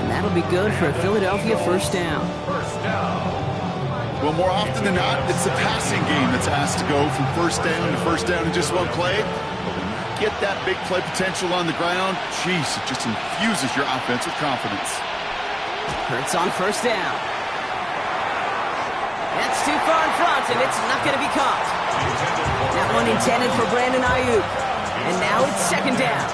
And that'll be good for a Philadelphia 1st down. Well, more often than not, it's the passing game that's asked to go from 1st down in just one play. But when you get that big play potential on the ground, geez, it just infuses your offense with confidence. Hurts on 1st down. That's too far in front, and it's not going to be caught. That one intended for Brandon Ayuk. And now it's 2nd down.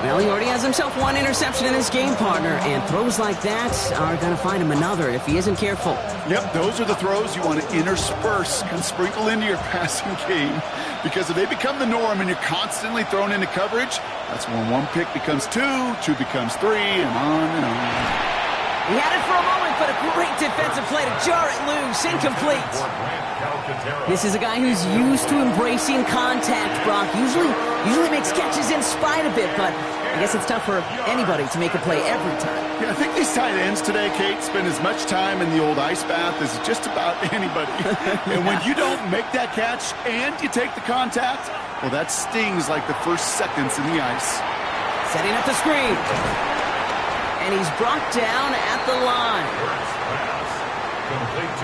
Well, he already has himself 1 interception in his game, partner, and throws like that are going to find him another if he isn't careful. Yep, those are the throws you want to intersperse and sprinkle into your passing game, because if they become the norm and you're constantly thrown into coverage, that's when 1 pick becomes 2, 2 becomes 3, and on and on. He had it for a moment, but a great defensive play to jar it loose, incomplete. This is a guy who's used to embracing contact, Brock. Usually makes catches in spite of it, but I guess it's tough for anybody to make a play every time. Yeah, I think these tight ends today, Kate, spend as much time in the old ice bath as just about anybody. And when you don't make that catch and you take the contact, well, that stings like the first seconds in the ice. Setting up the screen. And he's brought down at the line.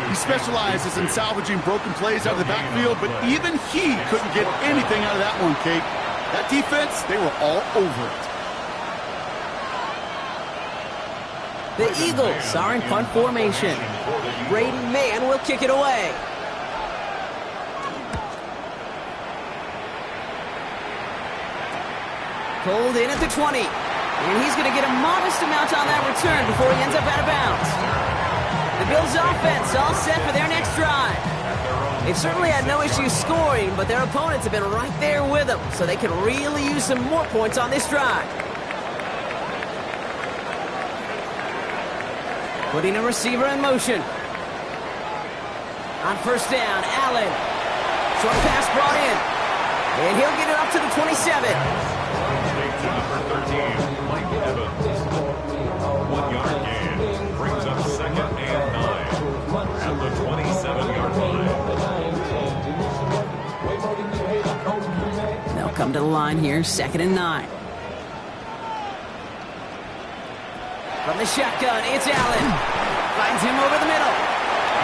He specializes in salvaging broken plays out of the backfield, but even he couldn't get anything out of that one, Kate. That defense, they were all over it. The Eagles are in punt formation. Braden Mann will kick it away. Pulled in at the 20. And he's going to get a modest amount on that return before he ends up out of bounds. The Bills offense all set for their next drive. They've certainly had no issue scoring, but their opponents have been right there with them, so they can really use some more points on this drive. Putting a receiver in motion. On first down, Allen. Short pass brought in. And he'll get it up to the 27. Number 13, Mike Evans. 1 yard gain. Brings up 2nd and 9 at the 27-yard line. They'll come to the line here, 2nd and 9. From the shotgun, it's Allen. Finds him over the middle.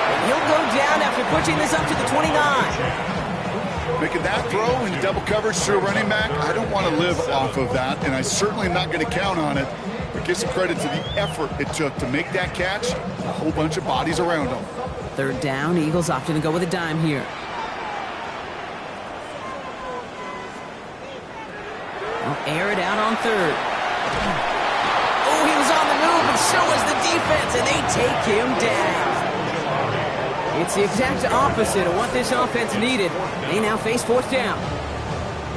And he'll go down after pushing this up to the 29. Making that throw in double coverage to a running back, I don't want to live off of that, and I certainly am not going to count on it. But give some credit to the effort it took to make that catch. A whole bunch of bodies around him. 3rd down, Eagles opting to go with a dime here. They'll air it out on 3rd. Oh, he was on the move, and so was the defense, and they take him down. It's the exact opposite of what this offense needed. They now face 4th down.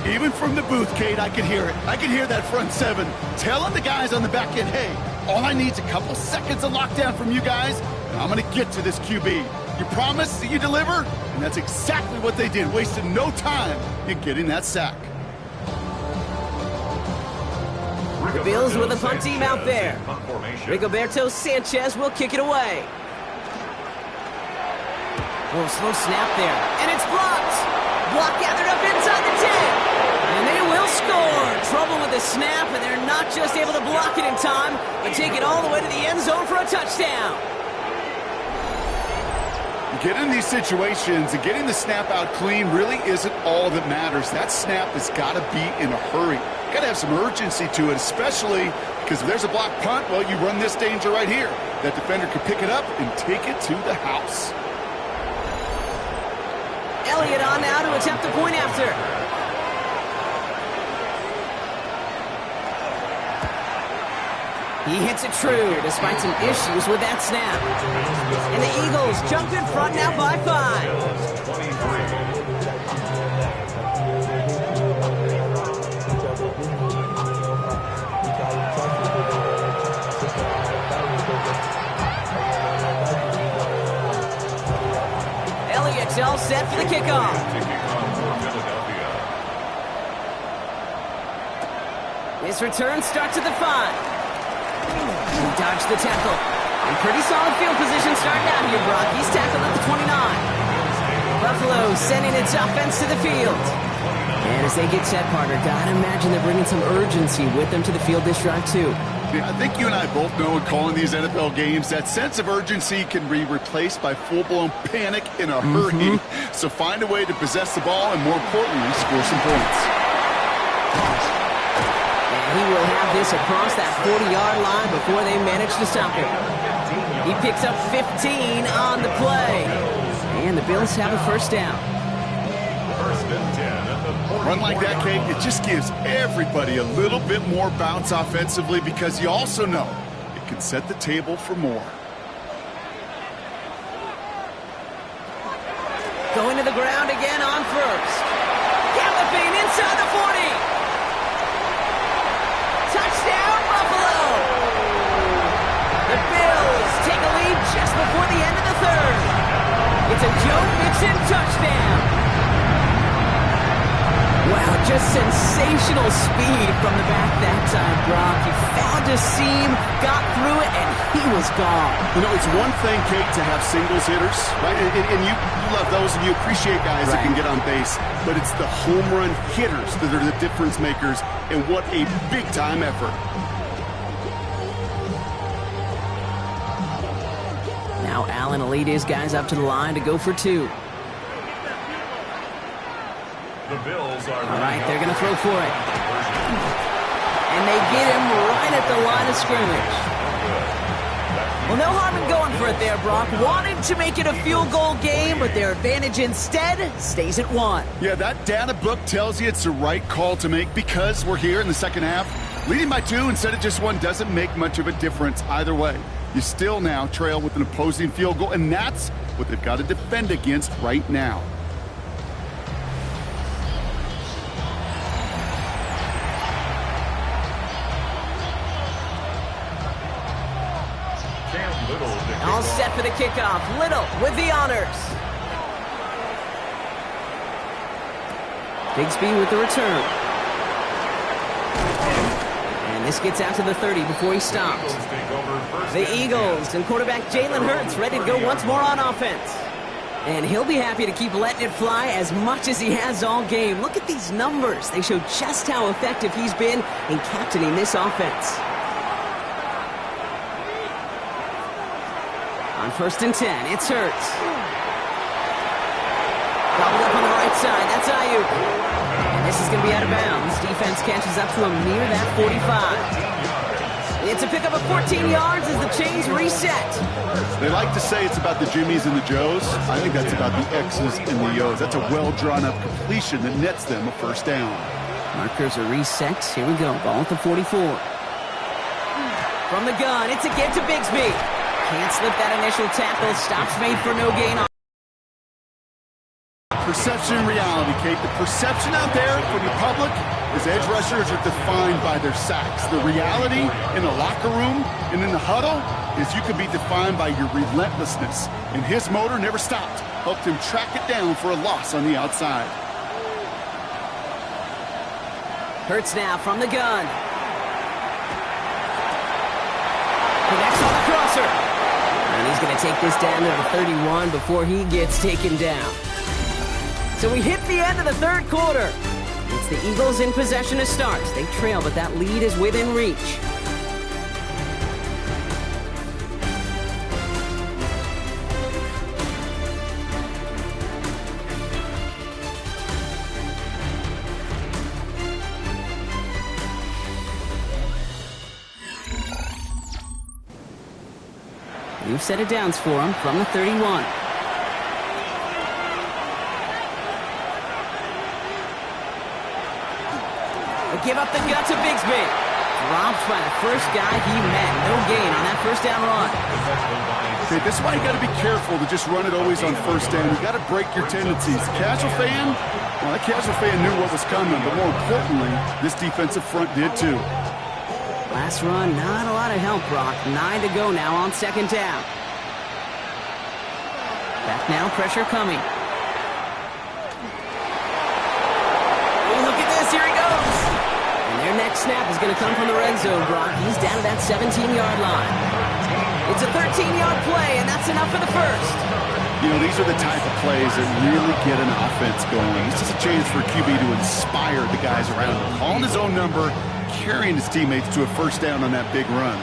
Even from the booth, Kate, I could hear it. I could hear that front 7 telling the guys on the back end, hey, all I need is a couple seconds of lockdown from you guys, and I'm going to get to this QB. You promise that you deliver? And that's exactly what they did. Wasted no time in getting that sack. The Bills with a punt team out there. Rigoberto Sanchez will kick it away. Oh, slow snap there. And it's blocked. Block gathered up inside the 10. And they will score. Trouble with the snap, and they're not just able to block it in time, but take it all the way to the end zone for a touchdown. Getting in these situations and getting the snap out clean really isn't all that matters. That snap has got to be in a hurry. Got to have some urgency to it, especially because if there's a block punt, well, you run this danger right here. That defender could pick it up and take it to the house. Elliott on now to attempt the point after. He hits it true despite some issues with that snap. And the Eagles jump in front now by 5. 23. Elliott's all set for the kickoff. His return starts at the 5. He dodged the tackle. And pretty solid field position starting out here, Brock. He's tackled at the 29. Buffalo sending its offense to the field. And as they get set, Parker, gotta imagine they're bringing some urgency with them to the field this drive, too. I think you and I both know in calling these NFL games that sense of urgency can be replaced by full-blown panic in a hurry. So find a way to possess the ball and, more importantly, score some points. He will have this across that 40-yard line before they manage to stop him. He picks up 15 on the play. And the Bills have a first down. First and 10 at the 40. Run like that, Kate, it just gives everybody a little bit more bounce offensively because you also know it can set the table for more. Going to the ground again on first. Galloping inside the 40. Touchdown, Buffalo! The Bills take a lead just before the end of the 3rd. It's a Joe Mixon touchdown. Wow, just sensational speed from the back that time, Brock. He found a seam, got through it, and he was gone. You know, it's one thing, Kate, to have singles hitters, right? And you love those, and you appreciate guys that can get on base. But it's the home run hitters that are the difference makers, and what a big-time effort. Now Allen will lead his guys up to the line to go for two. The Bills are All right, they're going to throw for it. And they get him right at the line of scrimmage. Well, no harm in going for it there, Brock. Wanted to make it a field goal game, but their advantage instead stays at 1. Yeah, that data book tells you it's the right call to make because we're here in the second half. Leading by 2 instead of just 1 doesn't make much of a difference either way. You still now trail with an opposing field goal, and that's what they've got to defend against right now. All set for the kickoff. Little with the honors. Bigsby with the return. And this gets out to the 30 before he stops. The Eagles and quarterback Jalen Hurts ready to go once more on offense. And he'll be happy to keep letting it fly as much as he has all game. Look at these numbers. They show just how effective he's been in captaining this offense. On 1st and 10, it's Hurts. Gobbled up on the right side, that's Ayuk. And this is going to be out of bounds. Defense catches up to him near that 45. It's a pickup of 14 yards as the chains reset. They like to say it's about the Jimmies and the Joes. I think that's about the X's and the O's. That's a well-drawn-up completion that nets them a first down. Markers are reset. Here we go, ball at the 44. From the gun, it's again to Bigsby. Can't slip that initial tackle. Stops made for no gain. Perception and reality, Kate. The perception out there from the public is edge rushers are defined by their sacks. The reality in the locker room and in the huddle is you can be defined by your relentlessness. And his motor never stopped. Helped him track it down for a loss on the outside. Hurts now from the gun. Connects on the crosser. And he's going to take this down to the 31 before he gets taken down. So we hit the end of the third quarter. It's the Eagles in possession to start. They trail, but that lead is within reach. You've set it downs for him from the 31. They give up the gut to Bigsby. Dropped by the first guy he met. No gain on that first down run. Okay, this is why you got to be careful to just run it always on first down. You got to break your tendencies. Casual fan, well, that casual fan knew what was coming, but more importantly, this defensive front did too. Last run, not a lot of help, Brock. 9 to go now on second down. Back now, pressure coming. Oh, look at this, here he goes. And their next snap is going to come from the red zone, Brock. He's down to that 17-yard line. It's a 13-yard play, and that's enough for the first. You know, these are the type of plays that really get an offense going. It's just a chance for QB to inspire the guys around him. Calling his own number, carrying his teammates to a first down on that big run.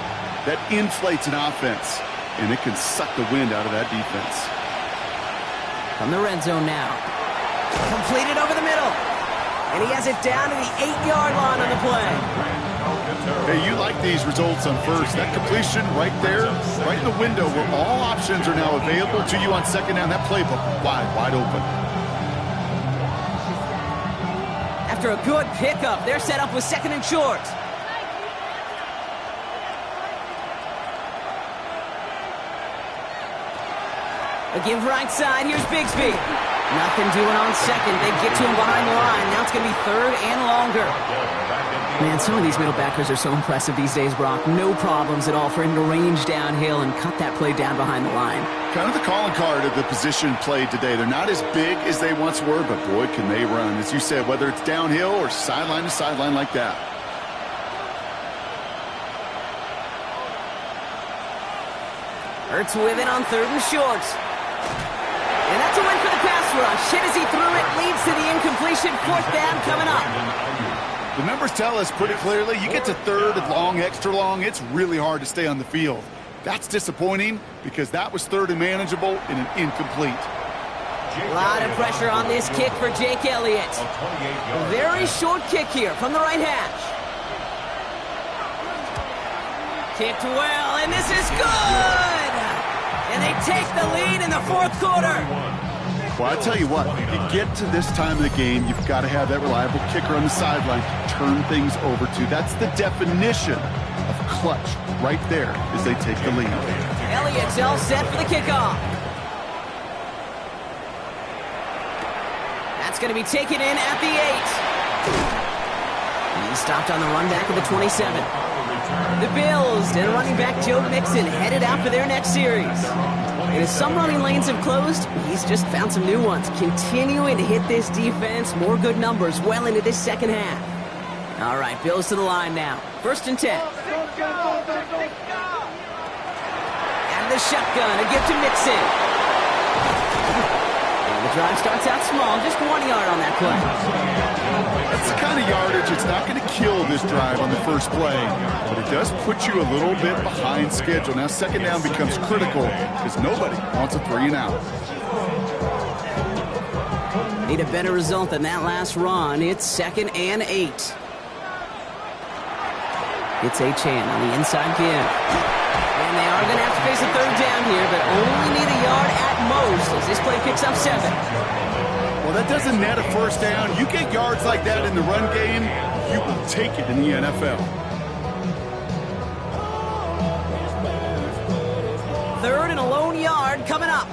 That inflates an offense, and it can suck the wind out of that defense. From the red zone now. Completed over the middle. And he has it down to the 8-yard line on the play. Hey, you like these results on first. That completion right there, right in the window where all options are now available to you on second down. That playbook wide open. After a good pickup, they're set up with second and short. A give right side, here's Bigsby. Nothing doing on second. They get to him behind the line. Now it's going to be third and longer. Man, some of these middle backers are so impressive these days, Brock. No problems at all for him to range downhill and cut that play down behind the line. Kind of the calling card of the position played today. They're not as big as they once were, but boy, can they run. As you said, whether it's downhill or sideline to sideline like that. Hurts with it on 3rd and short. And that's a win for the pass rush. Hit as he threw it, leads to the incompletion. 4th down coming up. The numbers tell us pretty clearly, you get to 3rd and long, extra long, it's really hard to stay on the field. That's disappointing because that was 3rd and manageable and an incomplete. A lot of pressure on this kick for Jake Elliott. A very short kick here from the right hash. Kicked well, and this is good! And they take the lead in the 4th quarter. Well, I tell you what, you get to this time of the game, you've got to have that reliable kicker on the sideline to turn things over to. That's the definition of clutch right there as they take the lead. Elliott's all set for the kickoff. That's going to be taken in at the 8. He's stopped on the run back of the 27. The Bills and running back Joe Mixon headed out for their next series. And as some running lanes have closed, he's just found some new ones, continuing to hit this defense. More good numbers well into this second half. All right, Bills to the line now. 1st and 10. And the shotgun, a give to Mixon. And the drive starts out small, just 1 yard on that play. That's the kind of yardage, it's not going to kill this drive on the first play, but it does put you a little bit behind schedule. Now 2nd down becomes critical because nobody wants a 3 and out. Need a better result than that last run. It's 2nd and 8. It's Achane on the inside give. And they are going to have to face a 3rd down here, but only need a yard at most as this play picks up 7. Well, that doesn't net a 1st down. You get yards like that in the run game, you will take it in the NFL. 3rd and a lone yard coming up.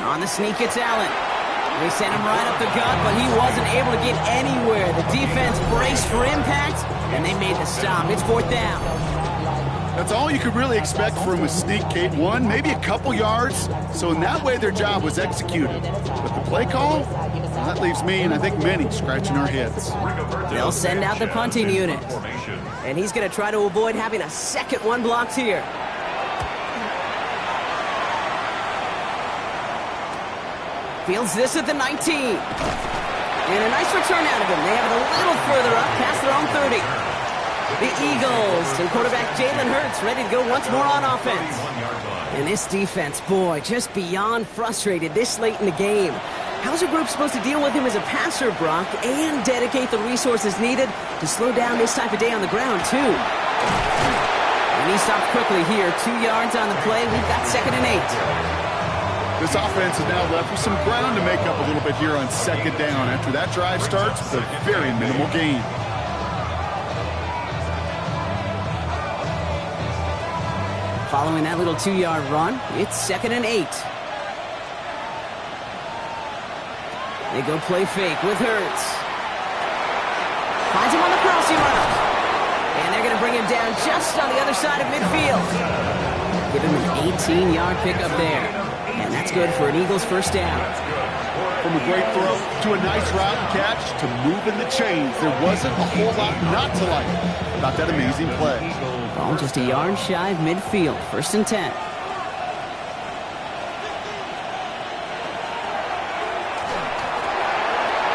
On the sneak, it's Allen. They sent him right up the gut, but he wasn't able to get anywhere. The defense braced for impact, and they made the stop. It's 4th down. That's all you could really expect from a sneak, Kate. 1, maybe a couple yards. So in that way, their job was executed. But the play call, well, that leaves me and I think many scratching our heads. They'll send out the punting unit. And he's going to try to avoid having a 2nd one blocked here. Fields this at the 19. And a nice return out of him. They have it a little further up past their own 30. The Eagles and quarterback Jalen Hurts ready to go once more on offense. And this defense, boy, just beyond frustrated this late in the game. How's a group supposed to deal with him as a passer, Brock, and dedicate the resources needed to slow down this type of day on the ground, too? And he stopped quickly here. 2 yards on the play. We've got 2nd and 8. This offense is now left with some ground to make up a little bit here on 2nd down. After that drive starts, with a very minimal gain. Following that little 2-yard run, it's 2nd and 8. They go play fake with Hurts. Finds him on the crossing route. And they're going to bring him down just on the other side of midfield. Give him an 18-yard pickup there. And that's good for an Eagles 1st down. From a great throw to a nice route and catch to moving the chains. There wasn't a whole lot not to like about that amazing play. Ball just a yard shy of midfield. 1st and 10.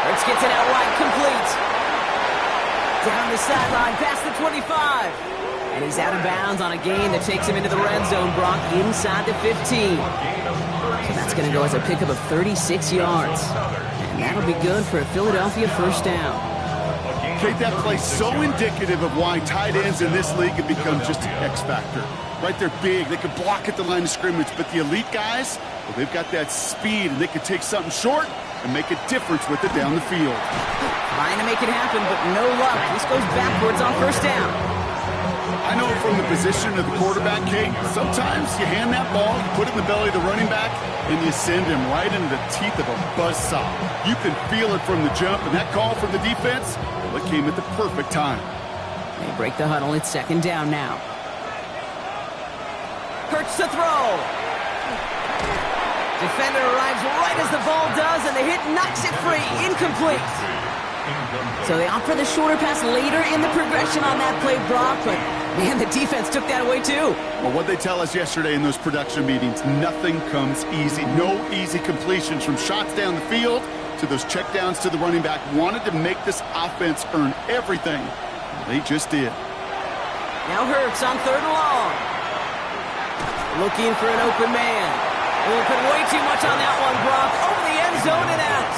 Hurts gets it out wide, complete. Down the sideline, past the 25. And he's out of bounds on a gain that takes him into the red zone, Brock, inside the 15. So that's going to go as a pickup of 36 yards. And that'll be good for a Philadelphia 1st down. Kate, that play's so indicative of why tight ends in this league have become just an X factor. Right, they're big, they can block at the line of scrimmage, but the elite guys, well, they've got that speed, and they can take something short and make a difference with it down the field. Trying to make it happen, but no luck. This goes backwards on 1st down. I know from the position of the quarterback, Kate, sometimes you hand that ball, you put it in the belly of the running back, and you send him right into the teeth of a buzzsaw. You can feel it from the jump, and that call from the defense, well, it came at the perfect time. They break the huddle. It's second down now. Hurts to throw. Defender arrives right as the ball does, and the hit knocks it free. Incomplete. So they opt for the shorter pass later in the progression on that play, Brock, but man, the defense took that away too. Well, what they tell us yesterday in those production meetings, nothing comes easy. No easy completions from shots down the field to those checkdowns to the running back. Wanted to make this offense earn everything. They just did. Now Hurts on third and long. Looking for an open man. Open way too much on that one, Brock. Over the end zone and out.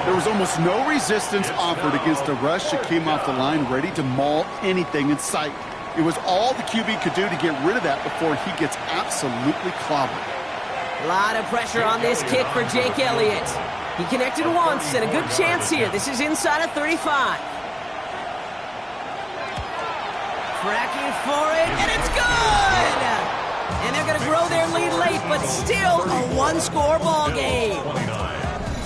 There was almost no resistance offered against a rush that came off the line ready to maul anything in sight. It was all the QB could do to get rid of that before he gets absolutely clobbered. A lot of pressure on this kick for Jake Elliott. He connected once and a good chance here. This is inside of 35. Tracking for it, and it's good! And they're going to grow their lead late, but still a one-score ball game.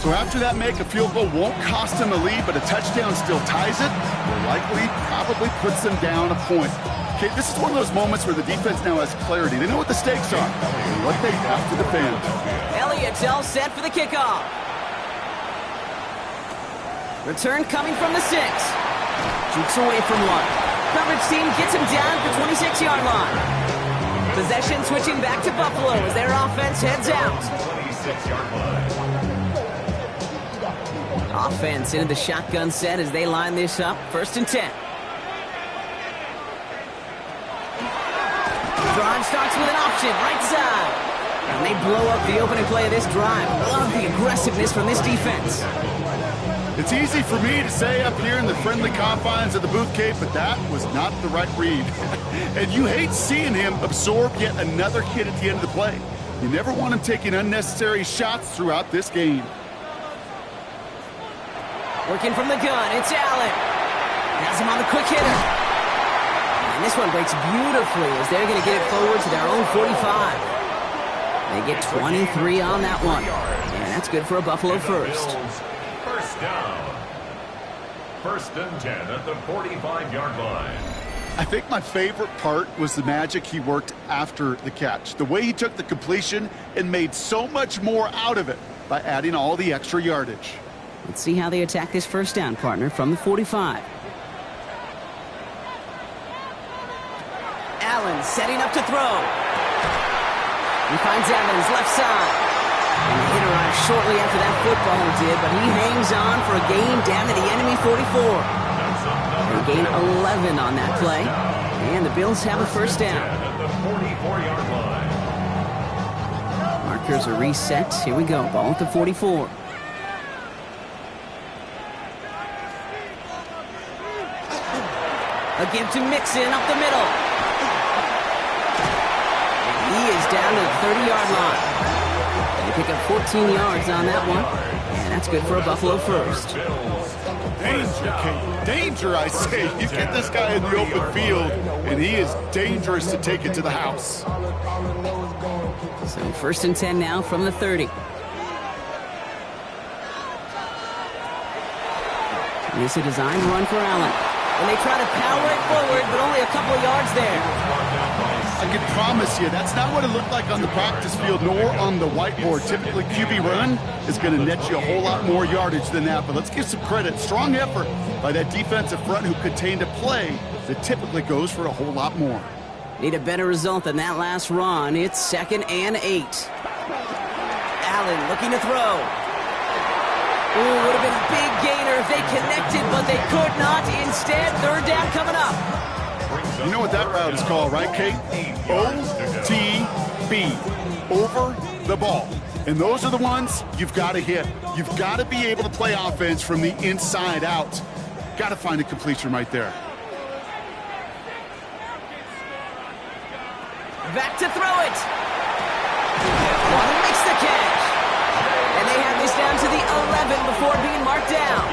So after that make, a field goal won't cost them a lead, but a touchdown still ties it, or likely probably puts them down a point. Okay, this is one of those moments where the defense now has clarity. They know what the stakes are and what they have to defend. Elliott's all set for the kickoff. Return coming from the 6. Jukes away from one. Coverage team gets him down at the 26-yard line. Possession switching back to Buffalo as their offense heads out. 26-yard line. Offense into the shotgun set as they line this up. 1st and 10. Drive starts with an option, right side. And they blow up the opening play of this drive. Love the aggressiveness from this defense. It's easy for me to say up here in the friendly confines of the Booth Cape, but that was not the right read. And you hate seeing him absorb yet another hit at the end of the play. You never want him taking unnecessary shots throughout this game. Working from the gun, it's Allen. Has him on the quick hitter. And this one breaks beautifully as they're going to get it forward to their own 45. They get 23 on that one. And that's good for a Buffalo first. First down. 1st and 10 at the 45-yard line. I think my favorite part was the magic he worked after the catch. The way he took the completion and made so much more out of it by adding all the extra yardage. Let's see how they attack this first down, partner, from the 45. Allen setting up to throw. He finds Evans left side. And the hit arrives shortly after that football did, but he hangs on for a gain down to the enemy 44. They gain 11 on that play. And the Bills have a first down. At the 44-yard line. Markers are reset. Here we go. Ball at the 44. A give to Mixon up the middle. And he is down to the 30-yard line. They pick up 14 yards on that one. And that's good for a Buffalo first. Danger, Kate. Danger, I say. You get this guy in the open field, and he is dangerous to take it to the house. So 1st and 10 now from the 30. And it's a design run for Allen. And they try to power it forward, but only a couple of yards there. I can promise you, that's not what it looked like on the practice field nor on the whiteboard. Typically, QB run is going to net you a whole lot more yardage than that. But let's give some credit. Strong effort by that defensive front who contained a play that typically goes for a whole lot more. Need a better result than that last run. It's 2nd and 8. Allen looking to throw. Ooh, would have been a big gainer if they connected, but they could not. Instead, 3rd down coming up. You know what that route is called, right, Kate? OTB. Over the ball. And those are the ones you've got to hit. You've got to be able to play offense from the inside out. Got to find a completion right there. Back to throw it. Waddle makes the catch. And they have this down to the 11 before being marked down.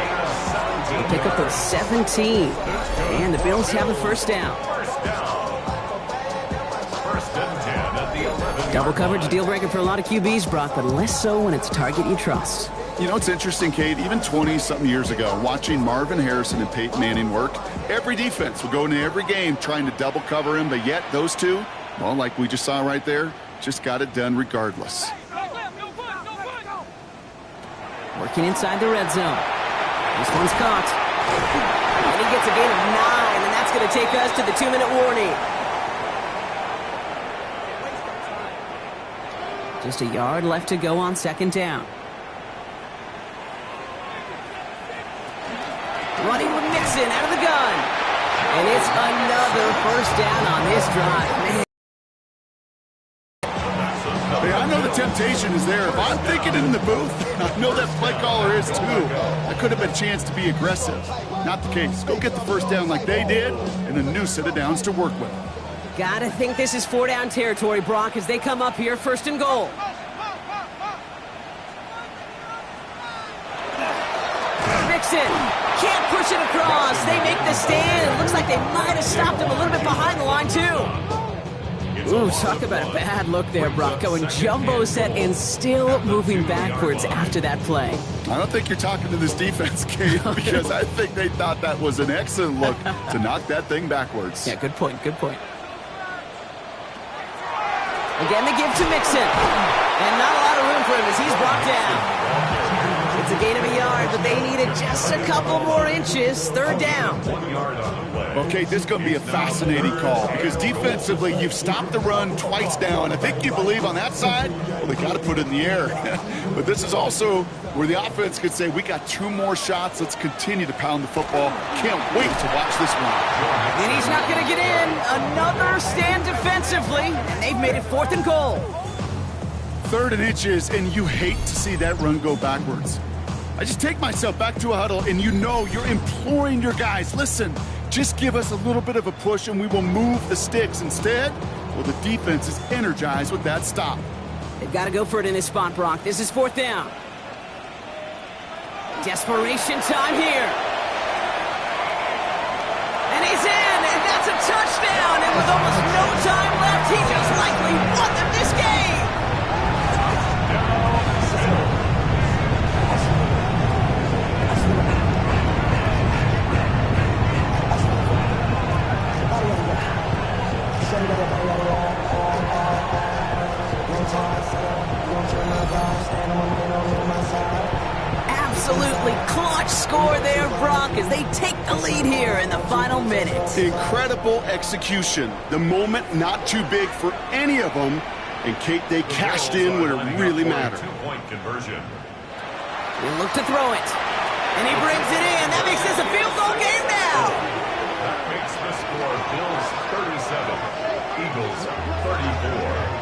They pick up a 17. And the Bills have a first down. 1st and 10 at the 11. Double coverage deal breaker for a lot of QBs, Brock, but less so when it's a target you trust. You know, it's interesting, Kate, even 20-something years ago, watching Marvin Harrison and Peyton Manning work, every defense would go into every game trying to double cover him, but yet those two, well, like we just saw right there, just got it done regardless. Working inside the red zone. This one's caught. And he gets a gain of 9, and that's going to take us to the 2-minute warning. Just a yard left to go on second down. Running with Mixon out of the gun. And it's another first down on this drive. Man. Hey, I know the temptation is there. If I'm thinking it in the booth, I know that play caller is too. That could have been a chance to be aggressive. Not the case. Go get the first down like they did, and a new set of downs to work with. Gotta think this is 4-down territory, Brock, as they come up here first and goal. Mixon can't push it across. They make the stand. It looks like they might have stopped him a little bit behind the line, too. Ooh, talk about a bad look there, Brock. Going jumbo set and still moving backwards after that play. I don't think you're talking to this defense, Kate, because I think they thought that was an excellent look to knock that thing backwards. Yeah, good point, good point. Again, they give to Mixon. And not a lot of room for him as he's brought down. It's a gain of a yard, but they needed just a couple more inches. Third down. Okay, this is going to be a fascinating call because defensively, you've stopped the run twice now, and I think you believe on that side, well, they got to put it in the air. But this is also where the offense could say, we got 2 more shots. Let's continue to pound the football. Can't wait to watch this one. And he's not going to get in. Another stand defensively, and they've made it 4th and goal. 3rd and inches, and you hate to see that run go backwards. I just take myself back to a huddle, and you know you're imploring your guys, listen, just give us a little bit of a push, and we will move the sticks. Instead, well, the defense is energized with that stop. They've got to go for it in this spot, Brock. This is 4th down. Desperation time here. And he's in, and that's a touchdown. And with almost no time left, he just likely won them this game. Absolutely clutch score there, Brock, as they take the lead here in the final minute. Incredible execution. The moment not too big for any of them. And, Kate, they cashed in when it really mattered. 2-point conversion. He'll look to throw it. And he brings it in. That makes this a field goal game now. That makes the score Bills 37, Eagles 34.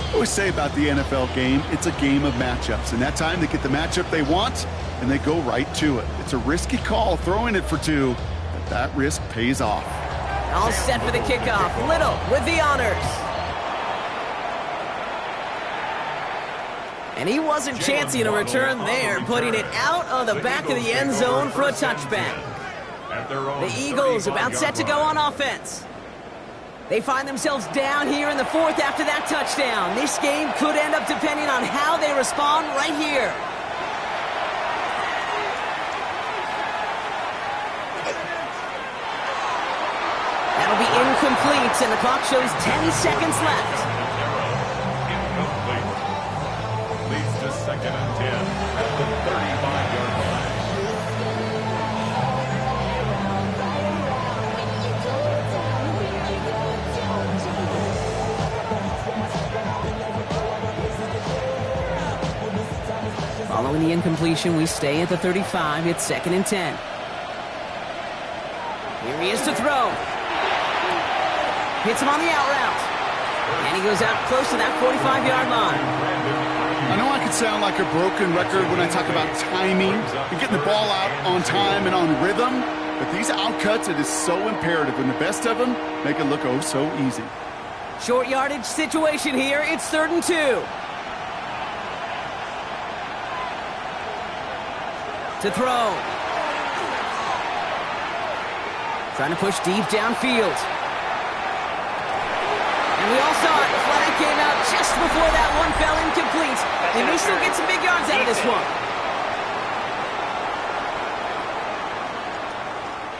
I always say about the NFL game, it's a game of matchups. And that time they get the matchup they want, and they go right to it. It's a risky call throwing it for 2, but that risk pays off. All set for the kickoff. Little with the honors. And he wasn't chancing a return there, putting it out of the back of the end zone for a touchback. The Eagles about set to go on offense. They find themselves down here in the 4th after that touchdown. This game could end up depending on how they respond right here. That'll be incomplete, and the clock shows 10 seconds left. Incomplete. Leads to 2nd and 10 at the 35-yard line. Following the incompletion, we stay at the 35. It's 2nd and 10. Here he is to throw. Hits him on the out route. And he goes out close to that 45-yard line. I know I could sound like a broken record when I talk about timing and getting the ball out on time and on rhythm, but these outcuts, it is so imperative, and the best of them make it look oh so easy. Short yardage situation here. It's 3rd and 2. To throw. Trying to push deep downfield. And we all saw it. Flag came out just before that one fell incomplete. They may still get some big yards out of this one.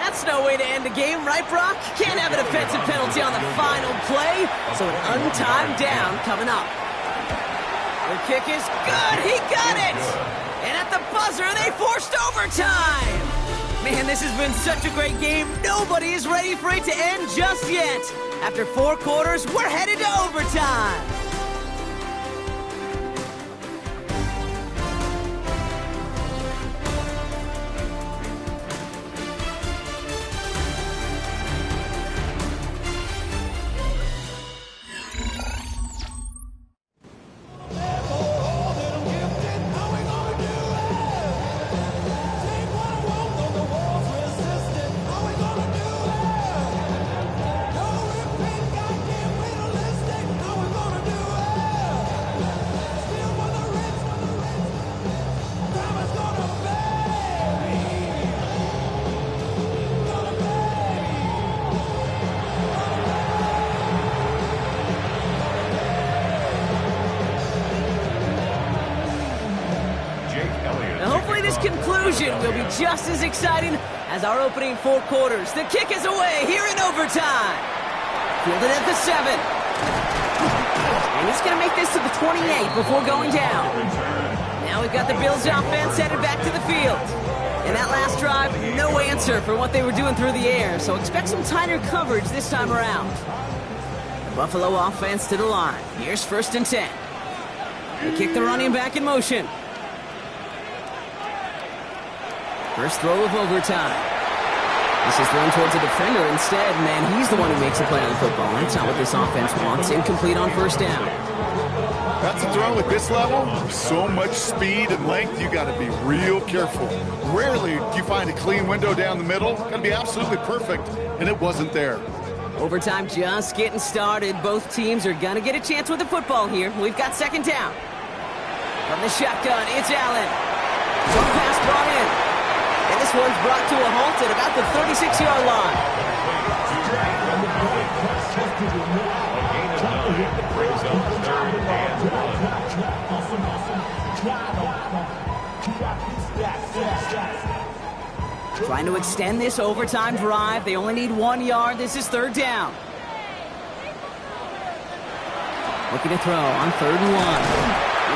That's no way to end the game, right, Brock? Can't have an offensive penalty on the final play, so an untimed down coming up. The kick is good. He got it. And at the buzzer, they forced overtime. Man, this has been such a great game. Nobody is ready for it to end just yet. After 4 quarters, we're headed to overtime. Conclusion will be just as exciting as our opening 4 quarters. The kick is away here in overtime. Fielded at the 7. And he's going to make this to the 28 before going down. Now we've got the Bills offense headed back to the field. In that last drive, no answer for what they were doing through the air, so expect some tighter coverage this time around. The Buffalo offense to the line. Here's 1st and 10. They kick the running back in motion. First throw of overtime. This is thrown towards a defender instead, and he's the one who makes a play on the football. That's not what this offense wants. Incomplete on 1st down. That's a throw at this level. So much speed and length, you got to be real careful. Rarely do you find a clean window down the middle. Got to be absolutely perfect, and it wasn't there. Overtime just getting started. Both teams are going to get a chance with the football here. We've got 2nd down. From the shotgun, it's Allen. One pass brought in. And this one's brought to a halt at about the 36-yard line. Trying to extend this overtime drive. They only need 1 yard. This is 3rd down. Looking to throw on 3rd and 1.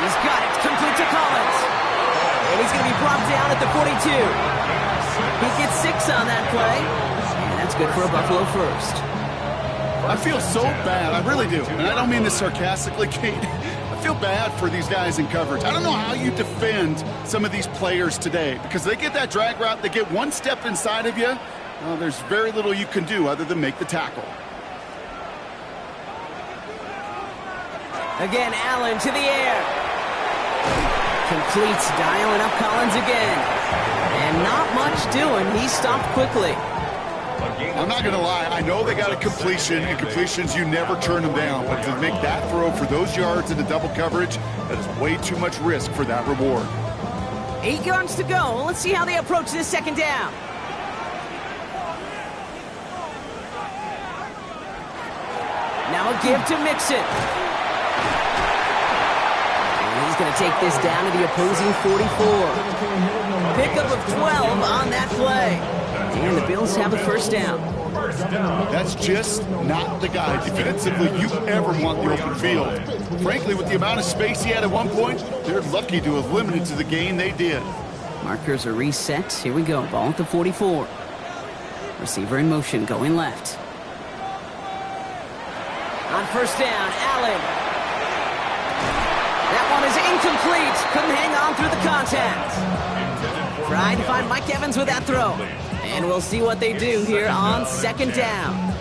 He's got it. Complete to Collins. And he's going to be brought down at the 42. He gets 6 on that play, and that's good for a Buffalo first. I feel so bad, I really do, and I don't mean this sarcastically, Kate. I feel bad for these guys in coverage. I don't know how you defend some of these players today, because they get that drag route, they get 1 step inside of you, well, there's very little you can do other than make the tackle. Again, Allen to the air. Completes, dialing up Collins again. And not much doing. He stopped quickly. I'm not going to lie. I know they got a completion, and completions, you never turn them down. But to make that throw for those yards into double coverage, that is way too much risk for that reward. 8 yards to go. Let's see how they approach this 2nd down. Now a give to Mixon. He's going to take this down to the opposing 44. Pickup of 12 on that play. And the Bills have a 1st down. That's just not the guy defensively you ever want the open field. Frankly, with the amount of space he had at one point, they're lucky to have limited to the gain they did. Markers are reset. Here we go. Ball at the 44. Receiver in motion, going left. On 1st down, Allen. That one is incomplete. Couldn't hang on through the contact. Trying to find Mike Evans with that throw. And we'll see what they do here on 2nd down.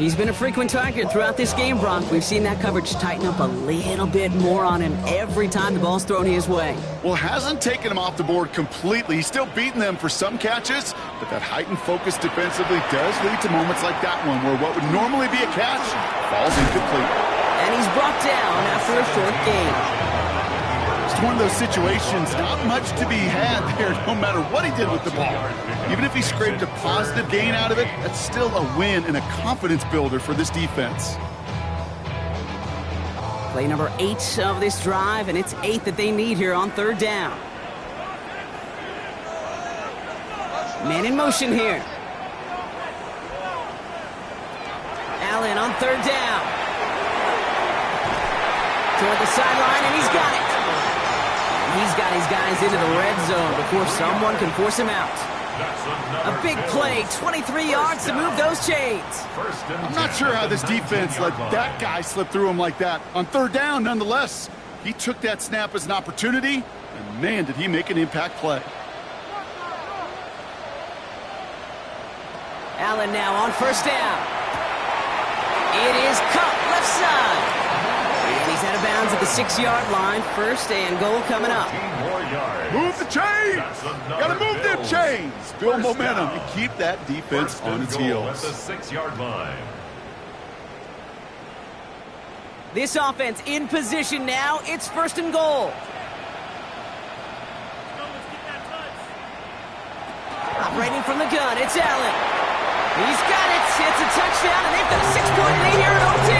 He's been a frequent target throughout this game, Brock. We've seen that coverage tighten up a little bit more on him every time the ball's thrown his way. Well, hasn't taken him off the board completely. He's still beating them for some catches, but that heightened focus defensively does lead to moments like that one where what would normally be a catch falls incomplete. And he's brought down after a short gain. It's one of those situations, not much to be had there no matter what he did with the ball. Even if he scraped a positive gain out of it, that's still a win and a confidence builder for this defense. Play number 8 of this drive, and it's 8 that they need here on third down. Man in motion here. Allen on third down. Toward the sideline, and he's got it. He's got his guys into the red zone before someone can force him out. A big play, 23 yards to move those chains. I'm not sure how this defense let that guy slip through him like that. On third down, nonetheless, he took that snap as an opportunity, and man, did he make an impact play. Allen now on first down. It is caught left side. And he's out of bounds at the 6-yard line. First and goal coming up. Move the chains! Gotta move them chains! Build momentum and keep that defense on its heels. At the 6-yard line. This offense in position now. It's first and goal. Operating from the gun, it's Allen. He's got it. It's a touchdown, and they've got a 6-point lead here at OT.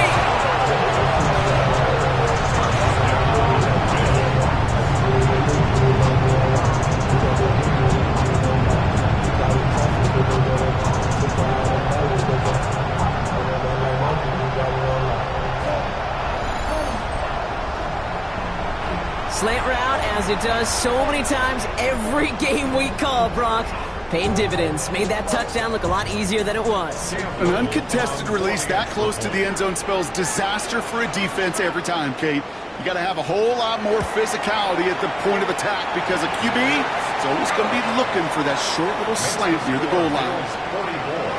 Slant route, as it does so many times every game we call, Brock. Paying dividends. Made that touchdown look a lot easier than it was. An uncontested release that close to the end zone spells disaster for a defense every time, Kate. You got to have a whole lot more physicality at the point of attack because a QB is always going to be looking for that short little slant near the goal line.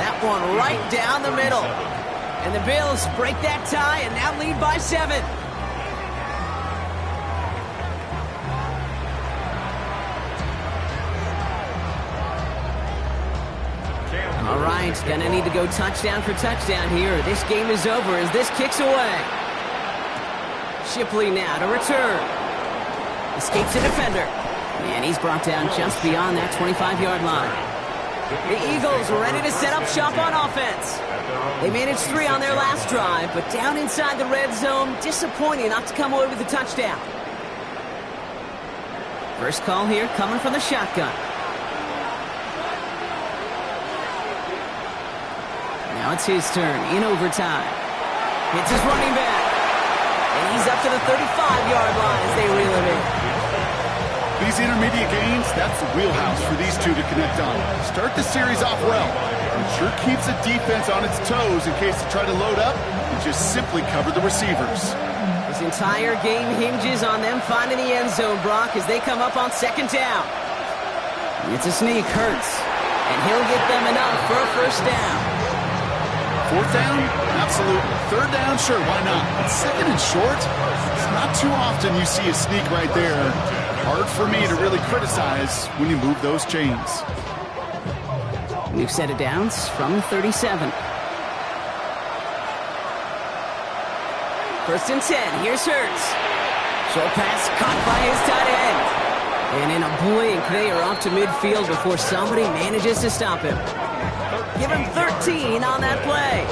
That one right down the middle. And the Bills break that tie and now lead by 7. All right, gonna need to go touchdown for touchdown here. This game is over as this kicks away. Shipley now to return. Escapes a defender. And he's brought down just beyond that 25-yard line. The Eagles ready to set up shop on offense. They managed 3 on their last drive, but down inside the red zone, disappointing not to come away with a touchdown. First call here coming from the shotgun. Now it's his turn in overtime. Hits his running back. And he's up to the 35-yard line as they reel him in. These intermediate gains, that's the wheelhouse for these two to connect on. Start the series off well. It sure keeps the defense on its toes in case they try to load up and just simply cover the receivers. This entire game hinges on them finding the end zone, Brock, as they come up on second down. It's a sneak, Hurts. And he'll get them enough for a first down. Fourth down? Absolutely. Third down? Sure, why not? But second and short? It's not too often you see a sneak right there. Hard for me to really criticize when you move those chains. New set of downs from 37. First and 10. Here's Hurts. Short pass caught by his tight end. And in a blink, they are off to midfield before somebody manages to stop him. Give him 13 on that play.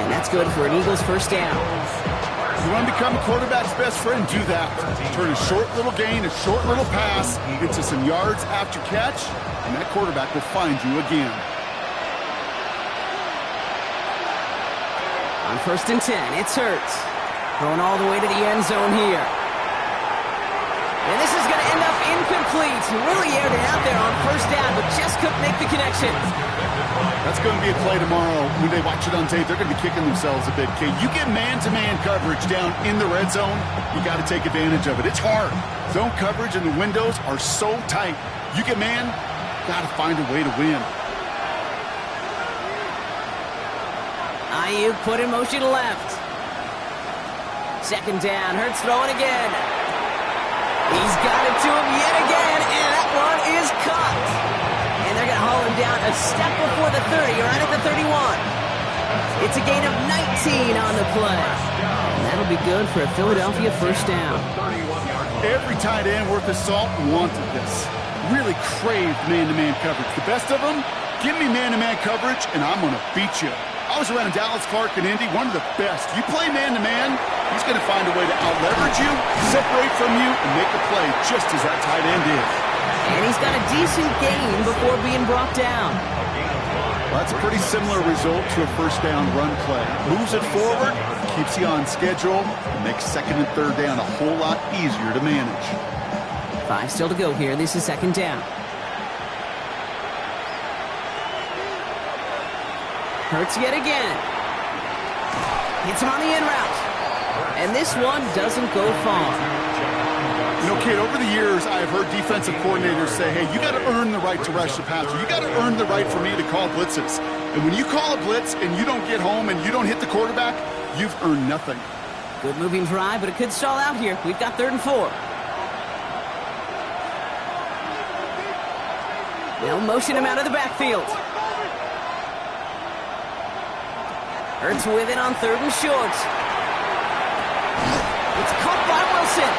And that's good for an Eagles first down. If you want to become a quarterback's best friend, do that. Turn a short little gain, a short little pass into some yards after catch, and that quarterback will find you again. On first and 10, it's Hurts. Thrown all the way to the end zone here. And this is going to end up incomplete. Really aired it out there on first down, but just couldn't make the connection. That's going to be a play tomorrow. When they watch it on tape, they're going to be kicking themselves a bit, Kate. You get man-to-man coverage down in the red zone, you got to take advantage of it. It's hard. Zone coverage and the windows are so tight. You get man, got to find a way to win. Ayuk put in motion left. Second down, Hurts throwing again. He's got it to him yet again, and that one is caught. And they're going to haul him down a step before the 30, or right at the 31. It's a gain of 19 on the play. And that'll be good for a Philadelphia first down. Every tight end worth his salt wanted this. Really craved man-to-man coverage. The best of them, give me man-to-man coverage, and I'm going to beat you. I was around Dallas Clark and Indy, one of the best. You play man-to-man, he's going to find a way to out-leverage you, separate from you, and make the play just as that tight end is. And he's got a decent gain before being brought down. Well, that's a pretty similar result to a first down run play. Moves it forward, keeps you on schedule, and makes second and third down a whole lot easier to manage. 5 still to go here. This is second down. Hurts yet again. Hits him on the in route. And this one doesn't go far. You know, Kate, over the years, I've heard defensive coordinators say, hey, you got to earn the right to rush the passer. You got to earn the right for me to call blitzes. And when you call a blitz and you don't get home and you don't hit the quarterback, you've earned nothing. Good moving drive, but it could stall out here. We've got 3rd and 4. They'll motion him out of the backfield. Hurts with it on 3rd and short. It's caught by Wilson.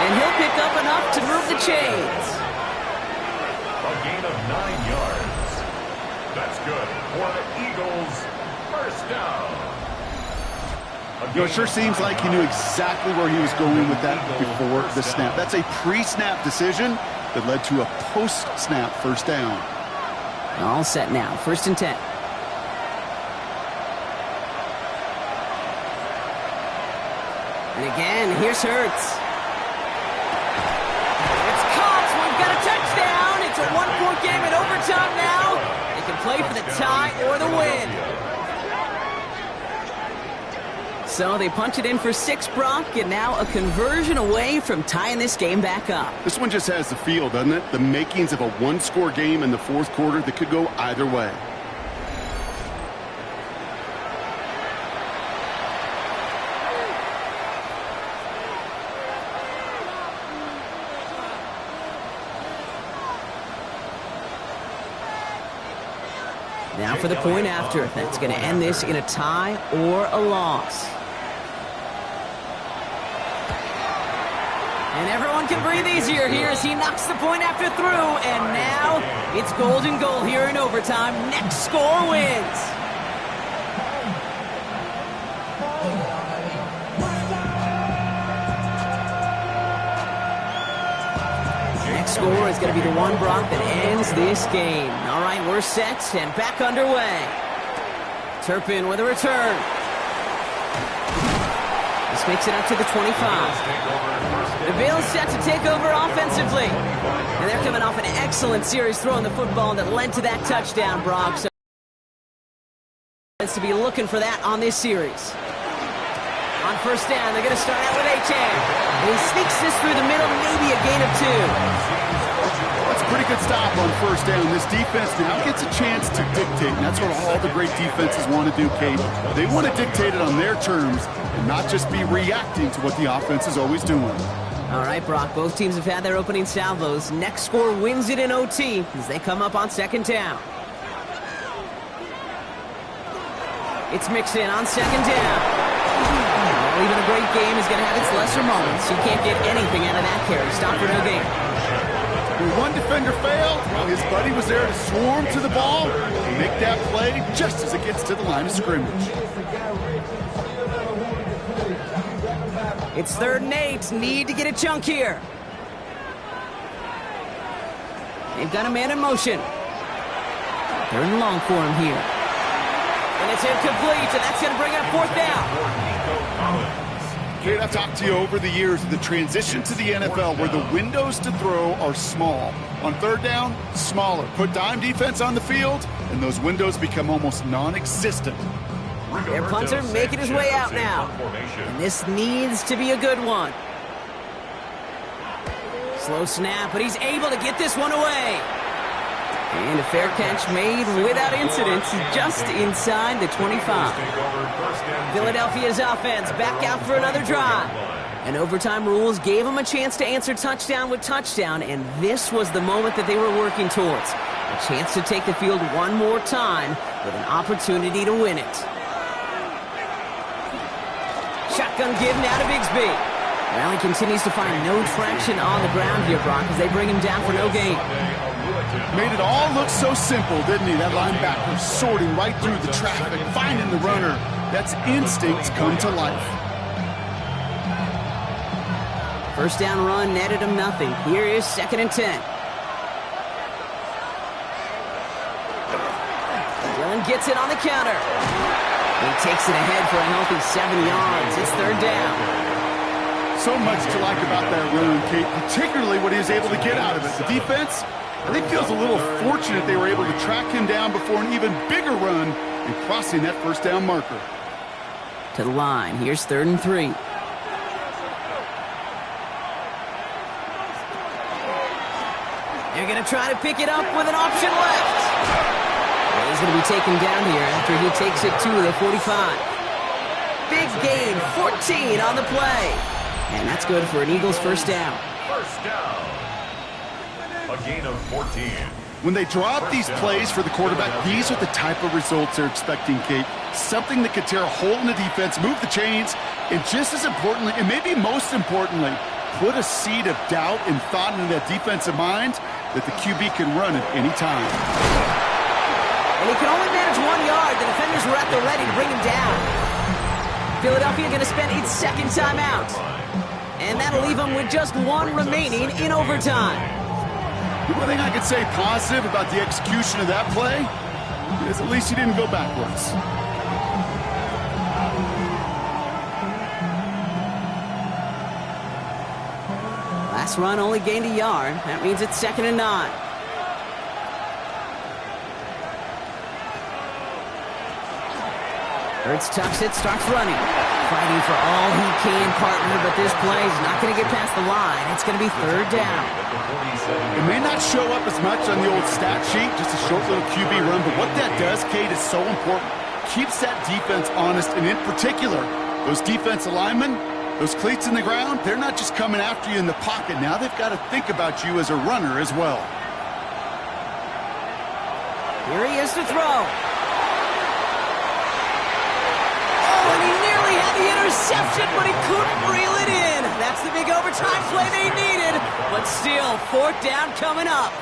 And he'll pick up enough to move the chains. A gain of 9 yards. That's good for the Eagles. First down. You know, it sure seems like he knew exactly where he was going with that before the snap. That's a pre-snap decision that led to a post-snap first down. All set now. 1st and 10. And again, here's Hurts. It's caught. We've got a touchdown. It's a 1-point game in overtime now. They can play for the tie or the win. So they punch it in for 6, Brock, and now a conversion away from tying this game back up. This one just has the feel, doesn't it? The makings of a one-score game in the 4th quarter that could go either way. Now for the point after. That's going to end this in a tie or a loss. And everyone can breathe easier here as he knocks the point after through. And now it's golden goal here in overtime. Next score wins. Next score is going to be the one, Brock, that ends this game. All right, we're set and back underway. Turpin with a return. This makes it up to the 25. The Bills set to take over offensively. And they're coming off an excellent series throwing the football that led to that touchdown, Brock. So to be looking for that on this series. On first down, they're going to start out with Achane. He sneaks this through the middle, maybe a gain of 2. That's a pretty good stop on first down. This defense now gets a chance to dictate, and that's what all the great defenses want to do, Kate. They want to dictate it on their terms and not just be reacting to what the offense is always doing. All right, Brock, both teams have had their opening salvos. Next score wins it in OT as they come up on second down. It's mixed in on second down. Well, even a great game is going to have its lesser moments. You can't get anything out of that carry. Stop for no gain. When one defender failed, his buddy was there to swarm to the ball and make that play just as it gets to the line of scrimmage. It's 3rd and 8. Need to get a chunk here. They've got a man in motion. 3rd and long for him here. And it's incomplete, and that's going to bring up 4th down. Kate, I've talked to you over the years of the transition to the NFL where the windows to throw are small. On 3rd down, smaller. Put dime defense on the field, and those windows become almost non-existent. Their punter making his way out now. And this needs to be a good one. Slow snap, but he's able to get this one away. And a fair catch made without incident, just inside the 25. Philadelphia's offense back out for another drive. And overtime rules gave them a chance to answer touchdown with touchdown, and this was the moment that they were working towards. A chance to take the field one more time with an opportunity to win it. Shotgun give now to Bigsby. Well, he continues to find no traction on the ground here, Brock, as they bring him down for no gain. Made it all look so simple, didn't he? That linebacker sorting right through the traffic, finding the runner. That's instincts come to life. First down run netted him nothing. Here is 2nd and 10. Dillon gets it on the counter. He takes it ahead for a healthy 7 yards. It's 3rd down. So much to like about that run, Kate, particularly what he was able to get out of it. The defense, I think, feels a little fortunate they were able to track him down before an even bigger run and crossing that first down marker. To the line. Here's 3rd and 3. They're going to try to pick it up with an option left. Well, he's going to be taken down here after he takes it to the 45. Big gain, 14 on the play. And that's good for an Eagles first down. First down. A gain of 14. When they draw up these plays for the quarterback, these are the type of results they're expecting, Kate. Something that could tear a hole in the defense, move the chains, and just as importantly, and maybe most importantly, put a seed of doubt and thought into that defensive mind that the QB can run at any time. And he can only manage 1 yard. The defenders were at the ready to bring him down. Philadelphia going to spend its 2nd timeout. And that'll leave them with just 1 remaining in overtime. The one thing I could say positive about the execution of that play is at least he didn't go backwards. Last run only gained a yard. That means it's 2nd and 9. Hurts tucks it, starts running. Fighting for all he can, partner, but this play is not going to get past the line. It's going to be 3rd down. It may not show up as much on the old stat sheet, just a short little QB run, but what that does, Kate, is so important. Keeps that defense honest, and in particular, those defensive linemen, those cleats in the ground, they're not just coming after you in the pocket. Now they've got to think about you as a runner as well. Here he is to throw. Oh, and he nearly had the interception, but he couldn't reel it in. That's the big overtime play they needed. But still, 4th down coming up.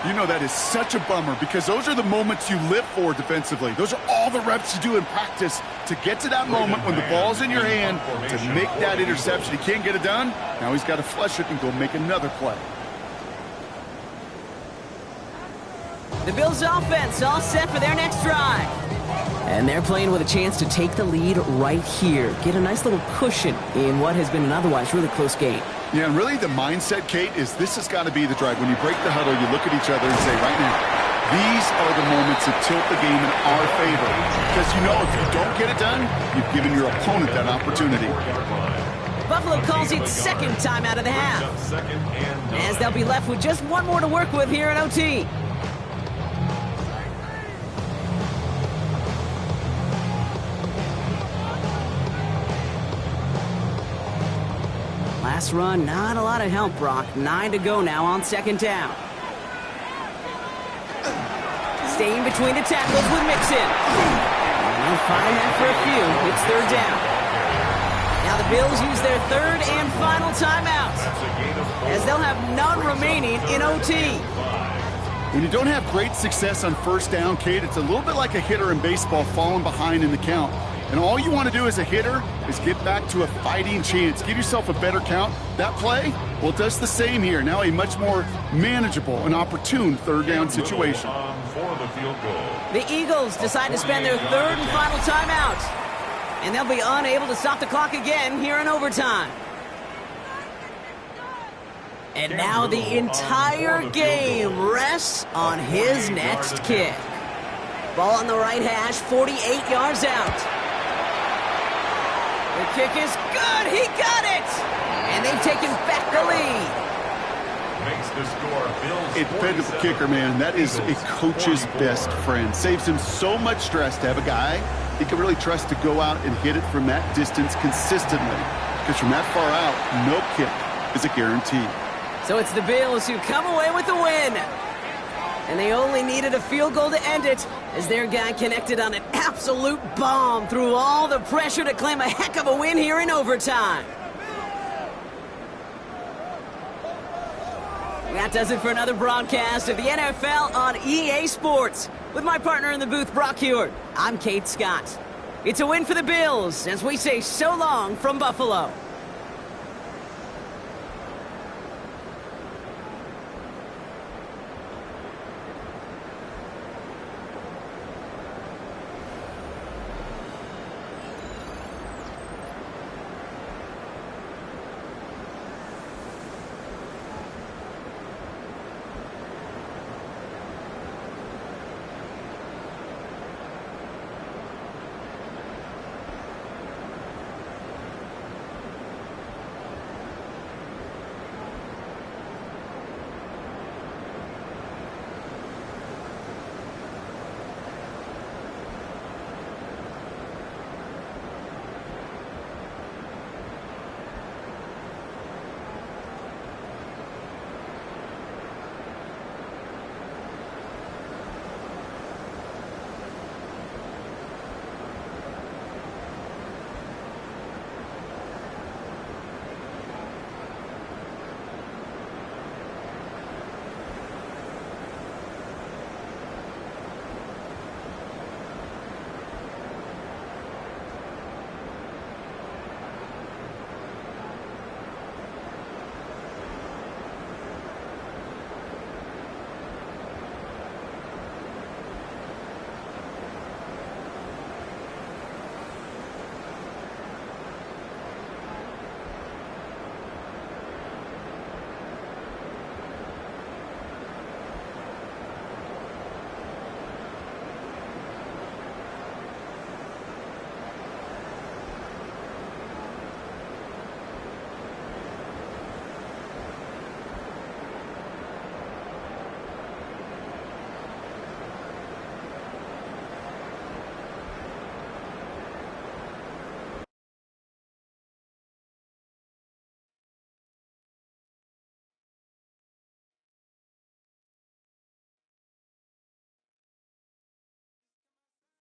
You know that is such a bummer because those are the moments you live for defensively. Those are all the reps you do in practice to get to that moment when the ball's in your hand to make that interception. He can't get it done. Now he's got to flush it and go make another play. The Bills offense all set for their next drive. And they're playing with a chance to take the lead right here. Get a nice little cushion in what has been an otherwise really close game. Yeah, and really the mindset, Kate, is this has got to be the drive. When you break the huddle, you look at each other and say, right now, these are the moments that tilt the game in our favor. Because you know if you don't get it done, you've given your opponent that opportunity. Buffalo calls it 2nd time out of the half. As they'll be left with just 1 more to work with here in OT. Last run, not a lot of help, Brock. 9 to go now on 2nd down. Staying between the tackles with Mixon. And they'll find that for a few. It's 3rd down. Now the Bills use their 3rd and final timeout, as they'll have none remaining in OT. When you don't have great success on 1st down, Kate, it's a little bit like a hitter in baseball falling behind in the count. And all you want to do as a hitter is get back to a fighting chance. Give yourself a better count. That play, well, it does the same here. Now a much more manageable and opportune 3rd down situation. The Eagles decide to spend their 3rd and final timeout. And they'll be unable to stop the clock again here in overtime. And now the entire game rests on his next kick. Ball on the right hash, 48 yards out. The kick is good. He got it. And they've taken back the lead. makes the score Bills A dependable kicker, man. That is a coach's best friend. Saves him so much stress to have a guy he can really trust to go out and hit it from that distance consistently. Because from that far out, no kick is a guarantee. So it's the Bills who come away with the win. And they only needed a field goal to end it, as their guy connected on an absolute bomb through all the pressure to claim a heck of a win here in overtime. That does it for another broadcast of the NFL on EA Sports. With my partner in the booth, Brock Huard, I'm Kate Scott. It's a win for the Bills as we say so long from Buffalo.